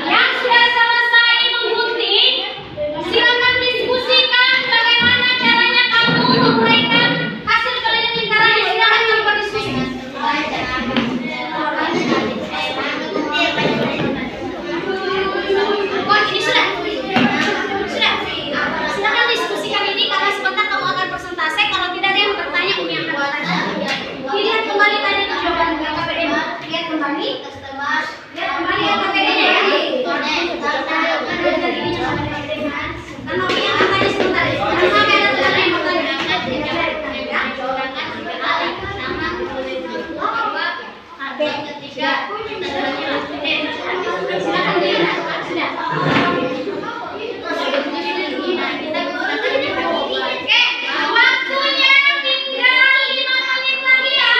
Yang sudah selesai menggunting, silakan diskusikan bagaimana caranya kamu menguraikan hasil keliling lingkarannya. Silakan kamu berdiskusi. Oh, ini sudah. Silakan diskusikan ini karena sebentar kamu akan persentase. Kalau tidak ada yang bertanya, Umi akan bertanya. Lihat kembali tadi itu jawaban KPD. Lihat kembali. Lihat kembali ya KPD-nya ya. Karena Umi akan tanya sebentar. Nanti sampai ada teman yang bertanya. Silakan dilihat. Sudah. Oke, waktunya tinggal 5 menit lagi ya.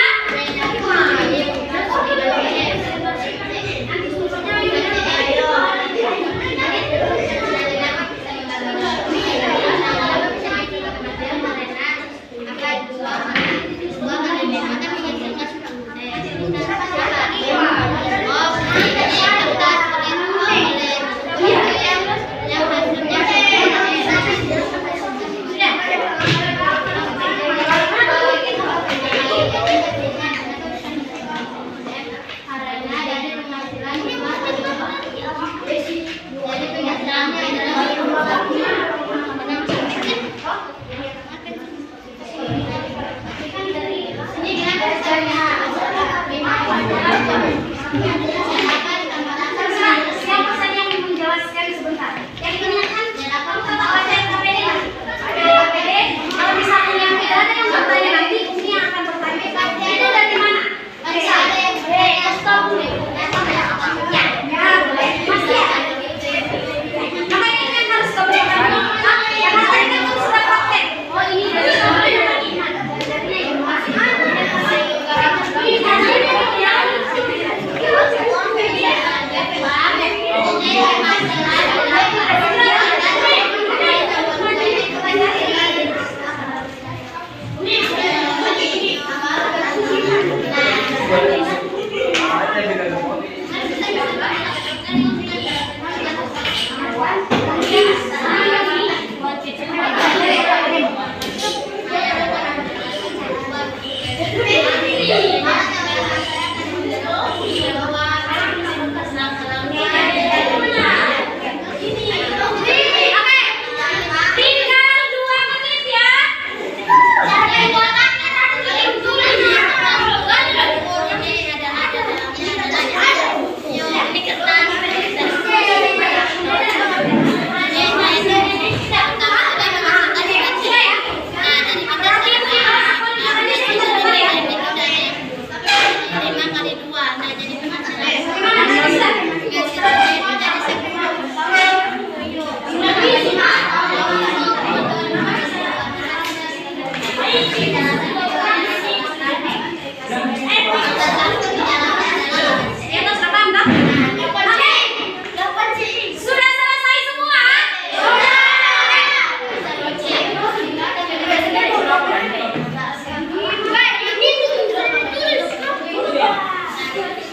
Siapa saja yang menjelaskan sebentar? Yang ingatkan, kamu kata ada KPD lah. Ada KPD. Kalau misalnya yang tidak ada yang bertanya nanti, Umi yang akan bertanya. Itu dari mana? Masih ada yang stop dulu. Ya, boleh. Masih ada. Makanya ini kan harus kebetulan. Karena tadi kan kamu sudah praktek. Oh, ini dari kamu yang lagi ingat.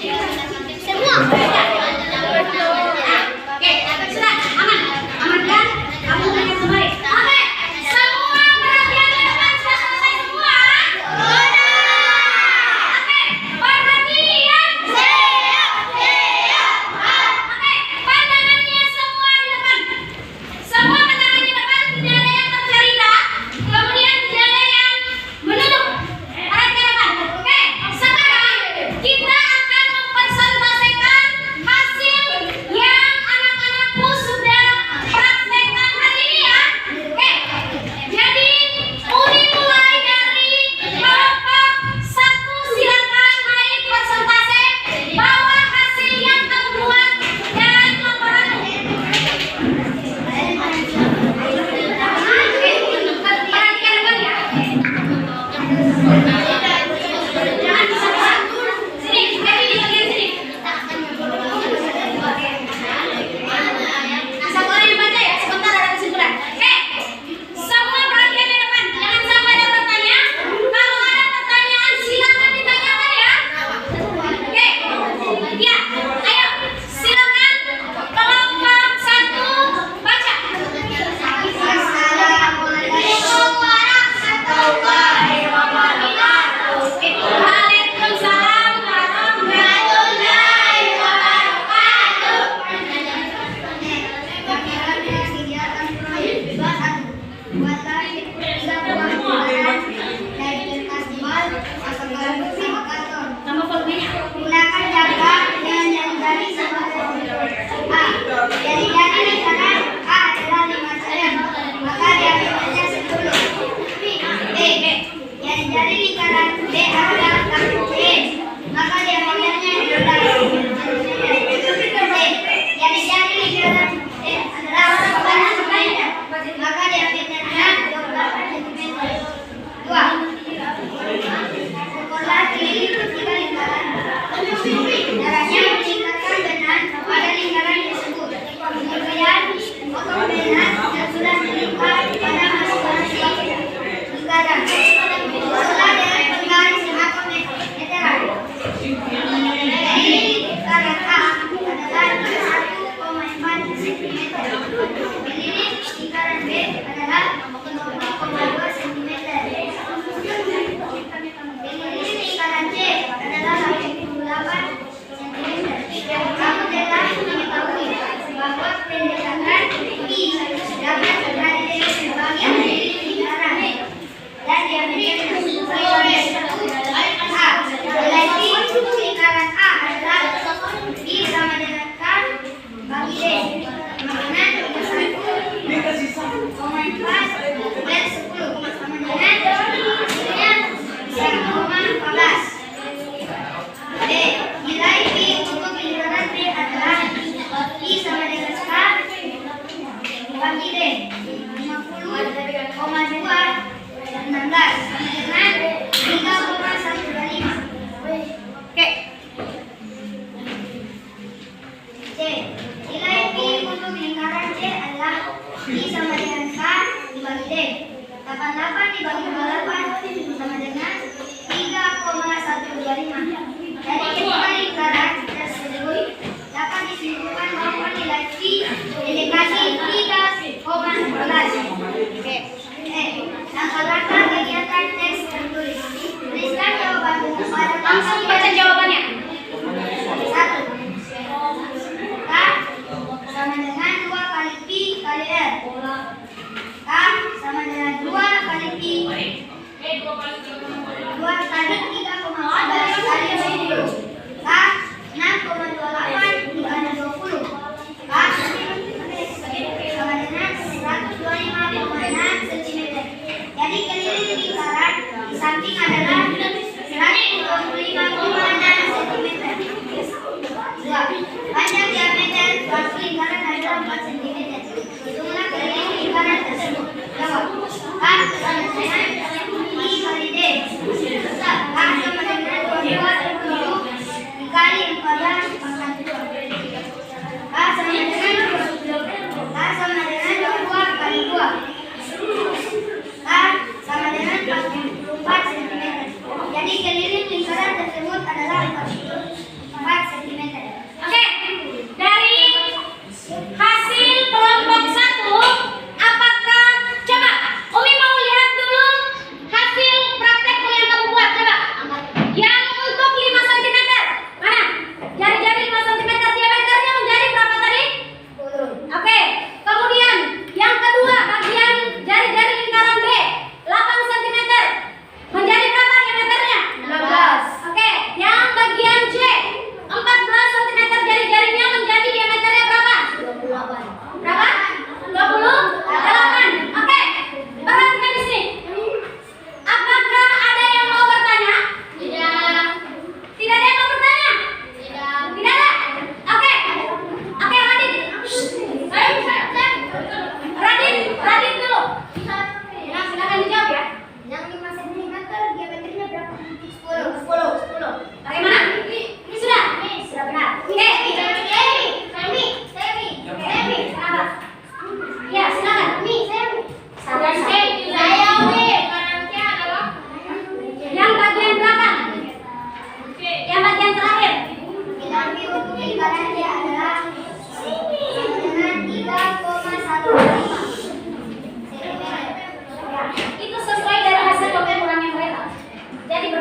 Sudah.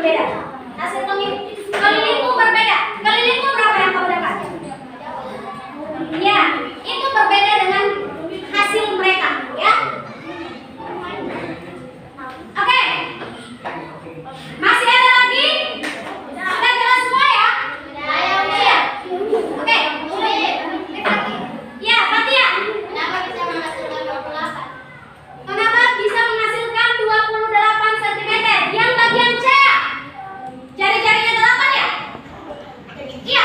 berbeda. Hasil kelilingmu berbeda. Kelilingmu berapa yang kamu dapat? Ya, itu berbeda dengan hasil mereka, ya. Oke. Masih ada lagi? Sudah jelas semua ya? Iya. Oke. Ya, Fatia. Kenapa bisa menghasilkan 28 cm? Yang bagian C. Jari-jarinya 8 ya? Iya.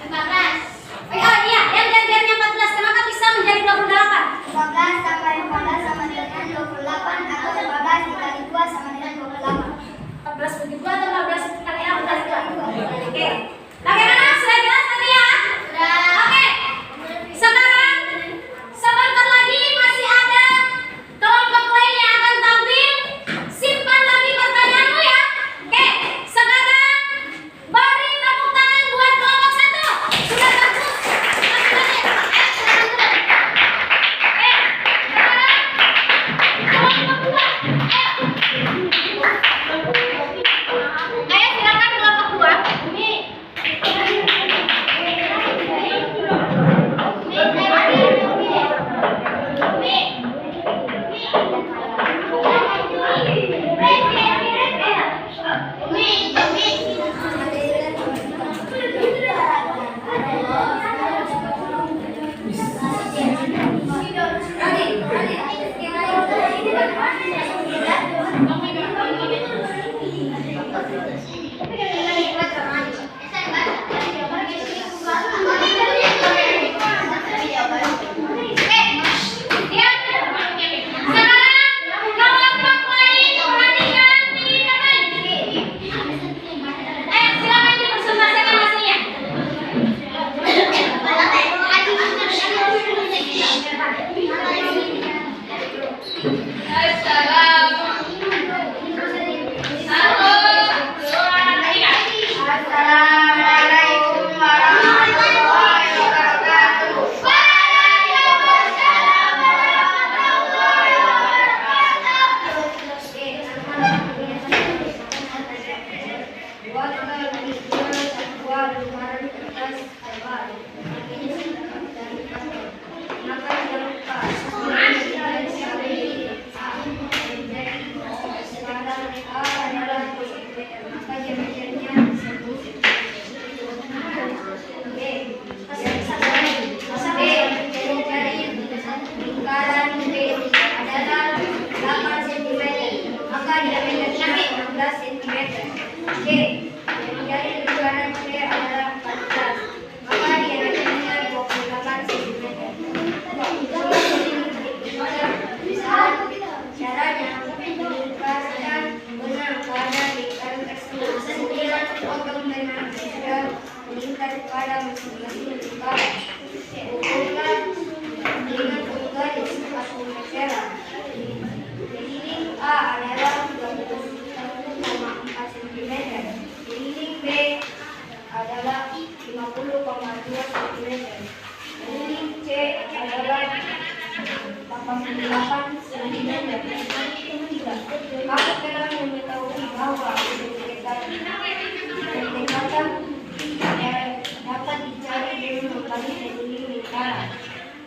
14. Oh iya, yang jari-jarinya 14 kenapa bisa menjadi 28? 14 tambah 14 sama dengan 28 atau 14 dikali 2 sama dengan 28. 14 bagi 2 atau 14 kali 14 kali 2? Oke. Bagaimana? Sudah jelas tadi ya? Oke. Sekarang sebentar lagi masih ada kelompok lain yang akan tampil. Simpan lagi pertanyaanmu ya. Oke. Sekarang beri tepuk tangan buat kelompok 1. Sudah bagus. Ayo silakan kelompok 2.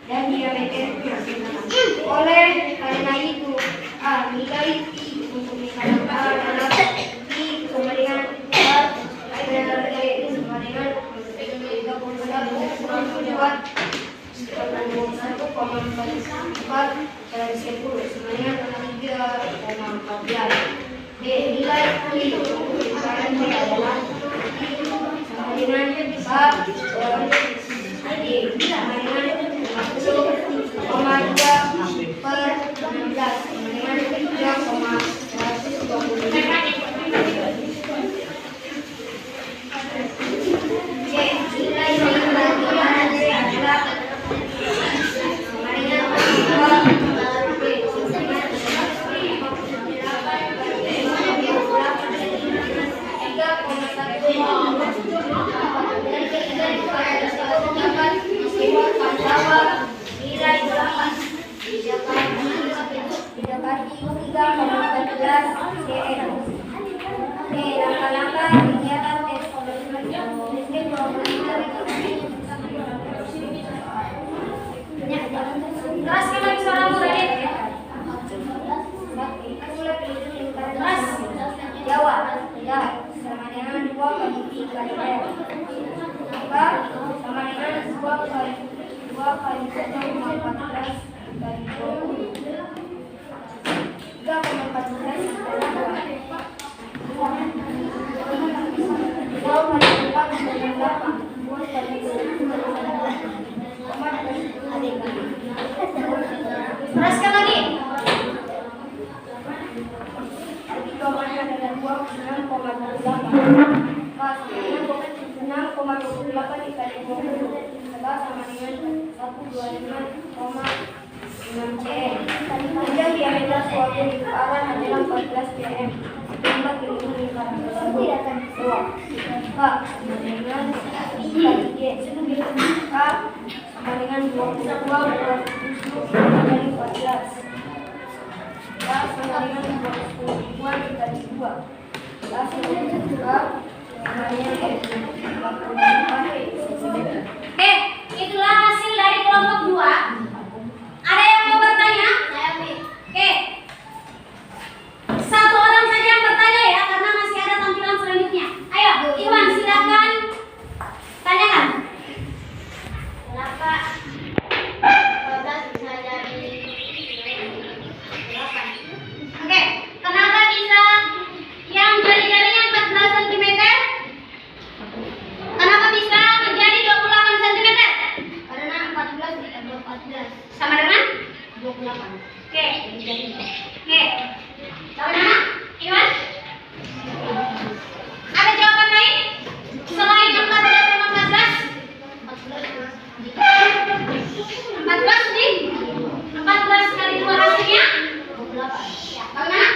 Dan diameternya. Oleh karena itu, nilai untuk lingkaran A adalah I sama dengan R adalah D sama dengan 1,44 dari 10 sama dengan 3,14. D. Nilai I untuk lingkaran D adalah I sama dengan A D sama dengan 50,2 per 16 dengan 3,1 sama dengan 2 kali 14 kali 20. 3,14 adalah 2 kali 4 adalah 8. 2 kali 10 Teruskan lagi. 6,28 dikali 20 adalah sama dengan 125,6 cm. Panjang diameter suatu lingkaran adalah 14 cm. Jumlah keliling lingkaran tersebut akan keluar. K sama dengan 1 kali G. K sama dengan 22 kali 14. K sama dengan 22 dikali 2. K sama dengan 2 itulah hasil dari kelompok 2. Ada yang mau bertanya? Oke. Satu orang saja yang bertanya ya, karena masih ada tampilan selanjutnya. Ayo, Iwan silakan tanyakan. Kenapa 12 bisa jadi 8? Oke, kenapa bisa yang jari-jarinya 14 cm? Kenapa bisa menjadi 28 cm? Karena 14 ditambah 14 Sama dengan 28. Oke. Oke. Bagaimana? Iwan? Ada jawaban lain? Selain 14 sama 14? 14 di 14 kali 2 hasilnya? 28. Bagaimana?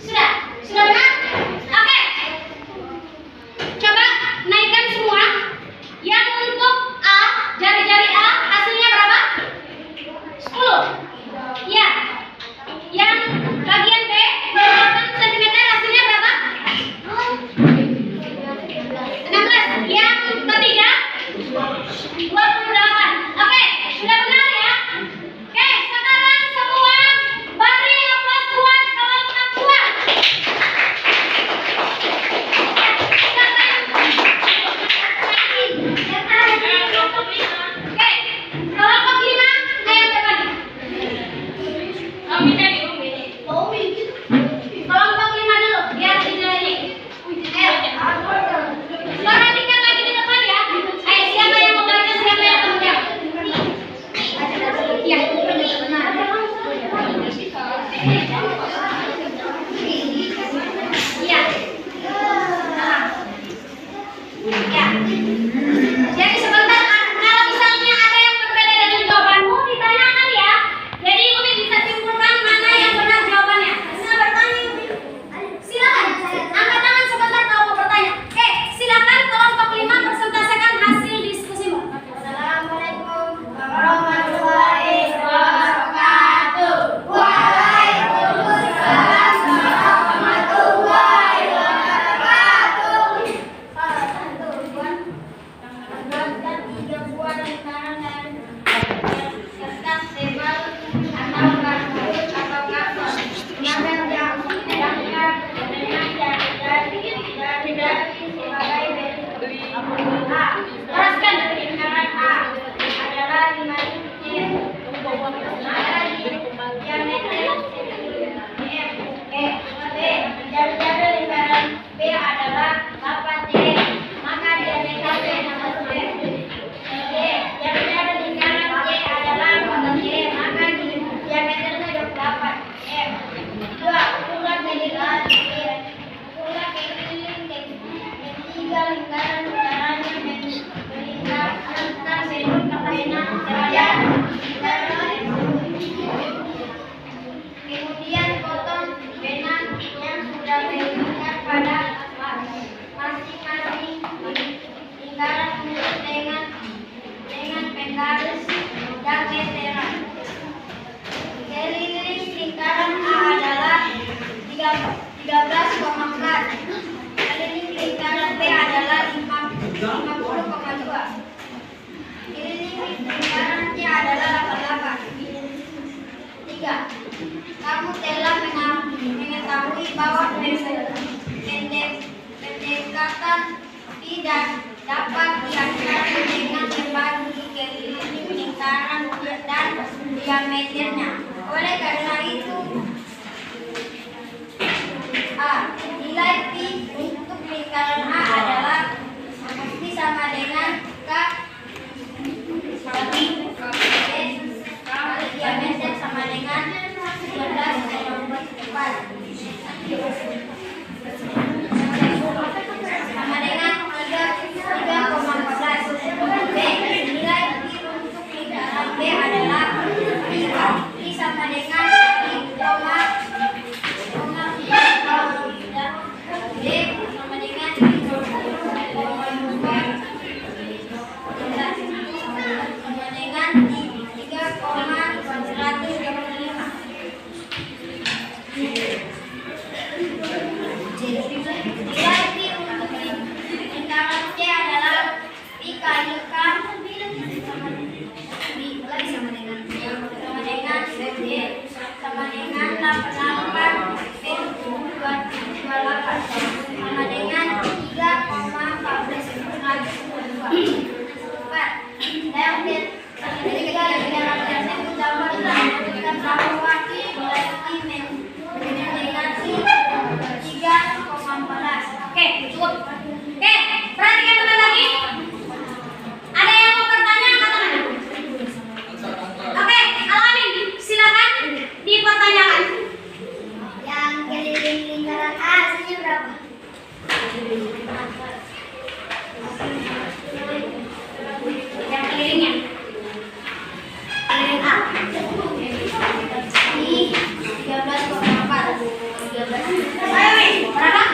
Sudah? Sudah benar? Oke. Coba naikkan semua. Yang untuk A, jari-jari A hasilnya berapa? 10. Ya. Yang bagian B, 28 cm hasilnya berapa? 16. Yang ketiga 28. Oke, sudah benar ya? Oke, sekarang semua beri aplaus buat kelompok 2. Oke, kelompok 5 ayo depan. Kelompok 5 dulu, biar dijelasin. Perhatikan lagi di depan ya. Ayo, siapa yang mau baca, siapa yang mau jawab? Iya. Iya. Ya. Jadi sebentar, kalau misalnya ada yang berbeda dengan jawabanmu, ditanyakan ya. Jadi Umi bisa simpulkan mana yang benar jawabannya. Bisa bertanya Umi? Silakan. Angkat tangan sebentar kalau mau bertanya. Oke, silakan kelompok 5 presentasikan hasil diskusimu. Assalamualaikum warahmatullahi wabarakatuh. Waalaikumsalam warahmatullahi wabarakatuh. Salah satu buat menambahkan 3 buah lingkaran dan kertas tebal atau kartu atau karton. Kemudian yang dengan jari-jari sebagai berikut. A. Teruskan lingkaran A adalah 5 inci. Maka di diameter B. Jari-jari lingkaran B adalah 8 C. Maka diameter B sama C. Jari-jari lingkaran C adalah 4 C. Maka diameternya 28. Ulang keliling ketiga lingkaran caranya melingkarkan bentuk pena seraya. Kemudian potong pena yang sudah melingkar pada masing-masing lingkaran dengan penggaris dan meteran. Keliling lingkaran A adalah 13,4. Keliling lingkaran B adalah 50,2. Keliling lingkaran C adalah 88. 3. Kamu telah mengetahui bahwa pendekatan tidak dapat dilakukan diameternya. Oleh karena itu, A. Nilai pi untuk lingkaran A adalah pi sama dengan K kali diameter sama dengan 13,4 sama dengan 3,14. B. Nilai pi untuk lingkaran B adalah pi sama dengan pi, D sama dengan sama dengan 3,125. Nilai pi untuk lingkaran C adalah pi kali K sama dengan D sama dengan 88 sama dengan 3,14. Jadi kita tambah menunjukkan bahwa nilai pi dengan 3,14. Oke, cukup. Oke, perhatikan teman lagi. Ada yang mau bertanya angkat tangan? Oke, Alamin, silakan dipertanyakan. Yang keliling lingkaran A hasilnya berapa? Yang kelilingnya. Keliling A. Di 13,4. 13. Berapa?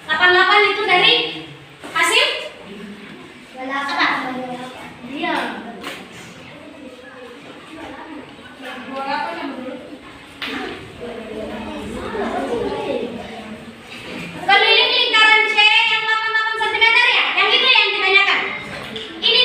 88 itu dari hasil apa? Iya. Keliling lingkaran C yang 88 cm ya? Yang itu yang ditanyakan. Ini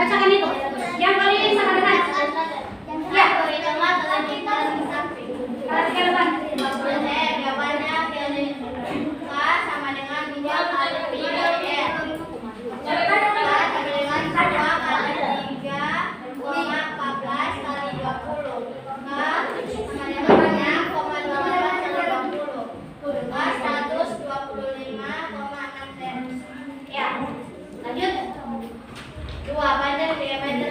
Bacakan itu. Yang paling sama dengan. Ya. Perhatikan depan. Jawabannya K sama dengan 2 kali 3R. K sama dengan 2 kali 3, 14 kali 20. K sama dengan 12 kali 20. K 125,6 cm. Ya. Lanjut. 2 panjang diameter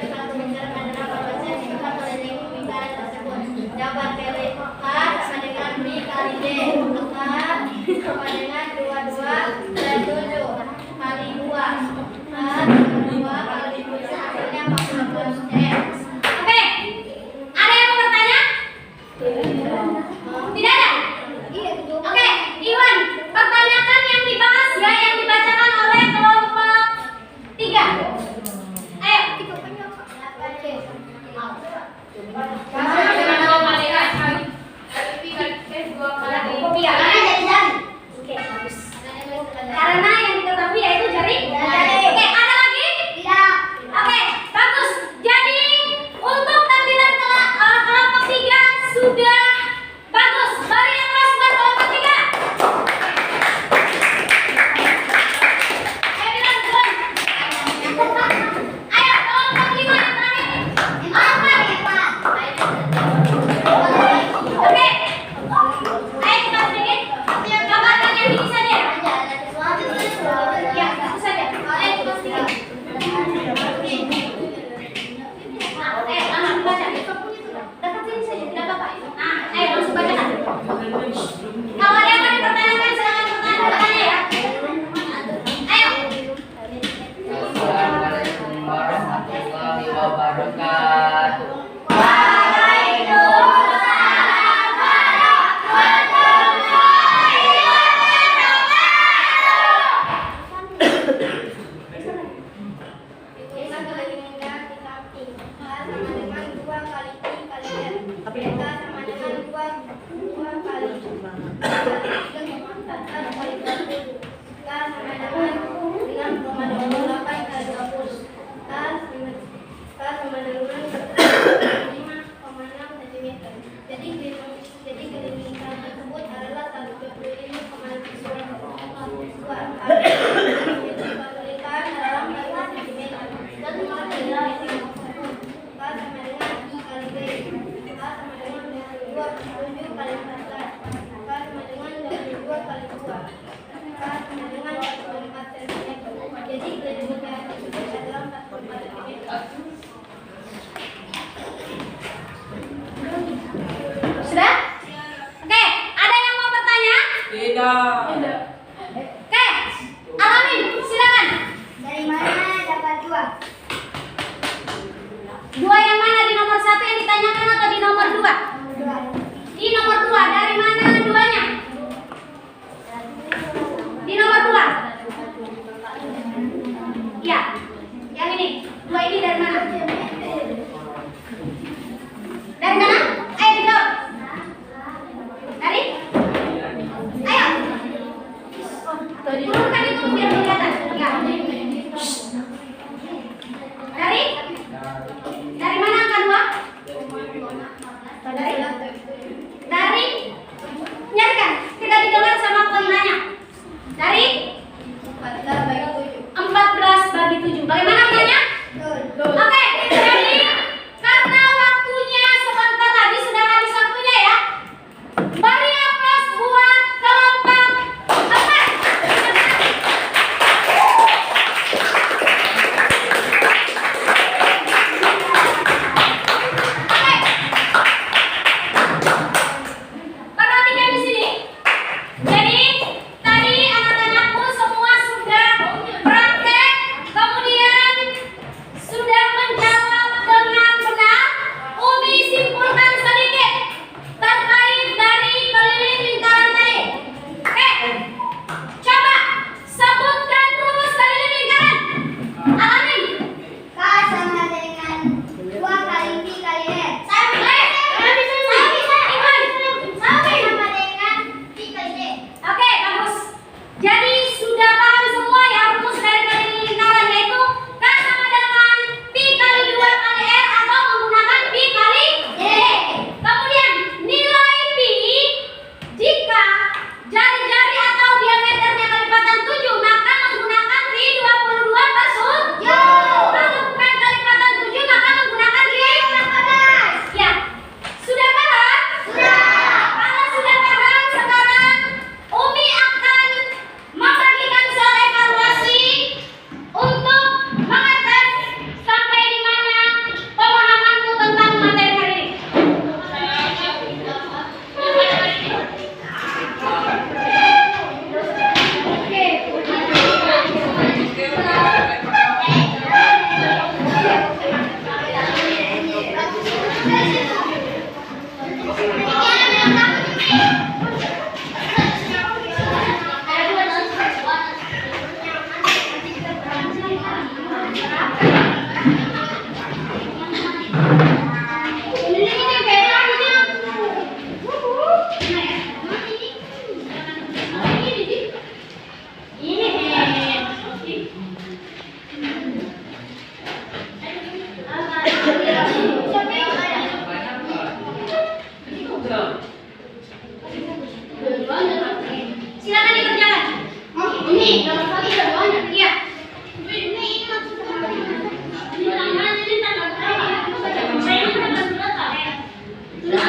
Sama.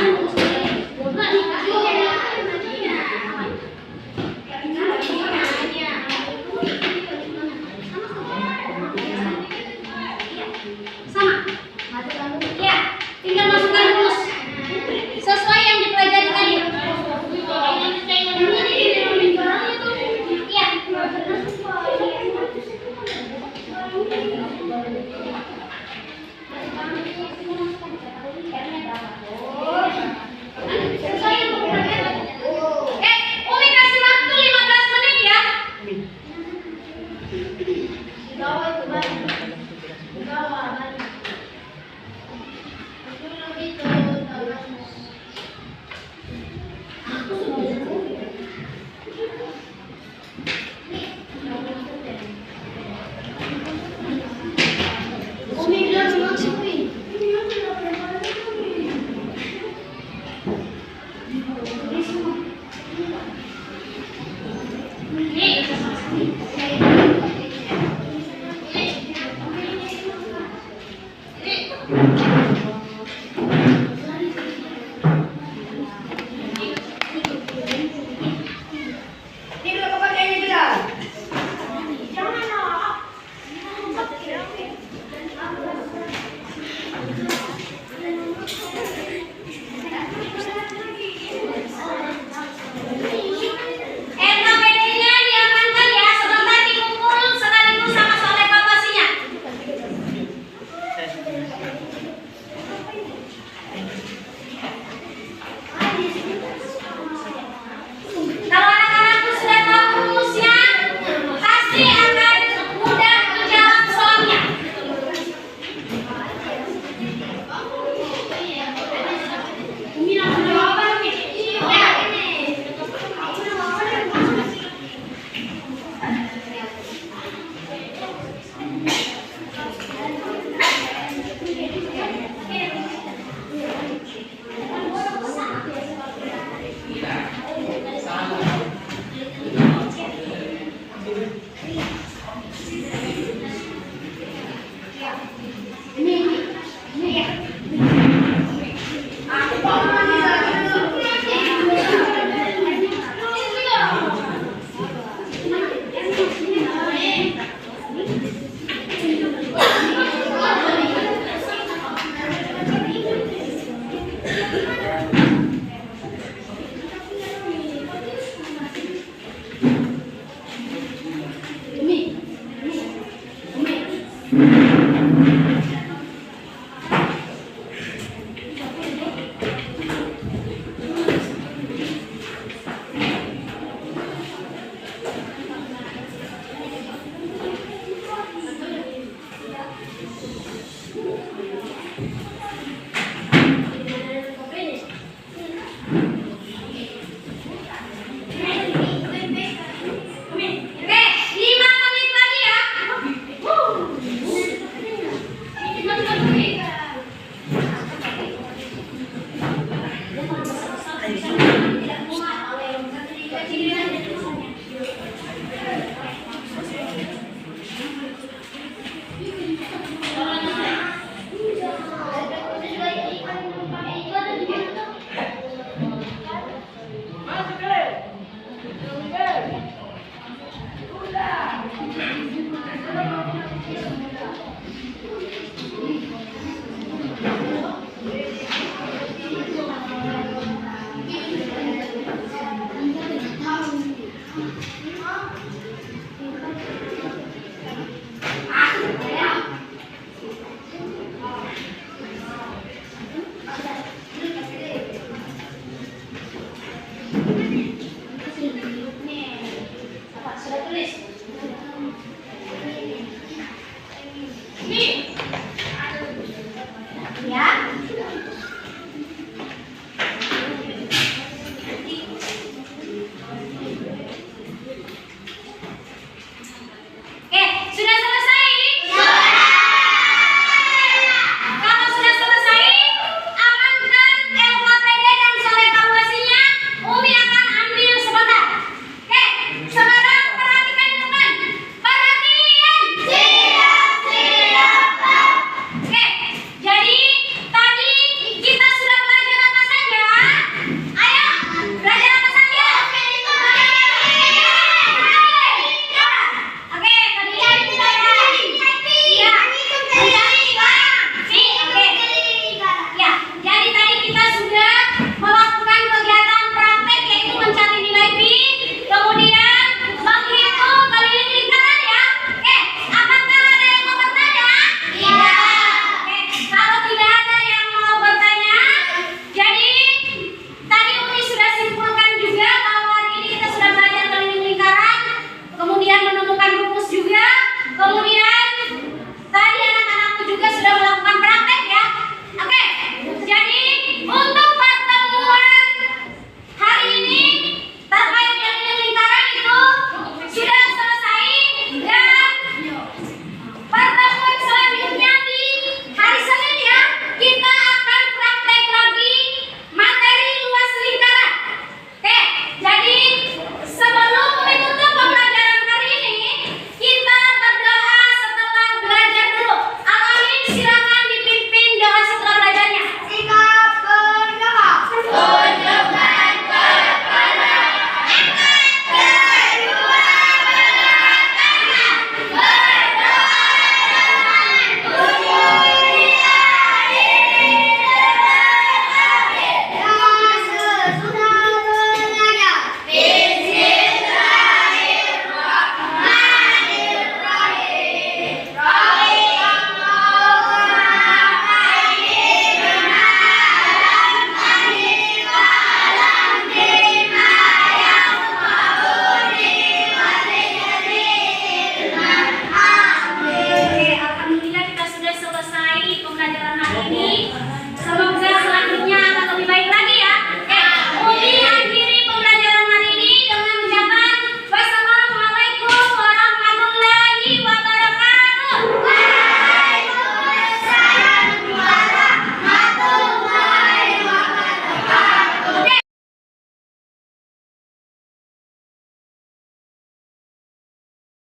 Ya, tinggal masukkan rumus sesuai yang dipelajari tadi. Iya. Sesuai yang dipelajari. Umi kasih waktu 15 menit ya.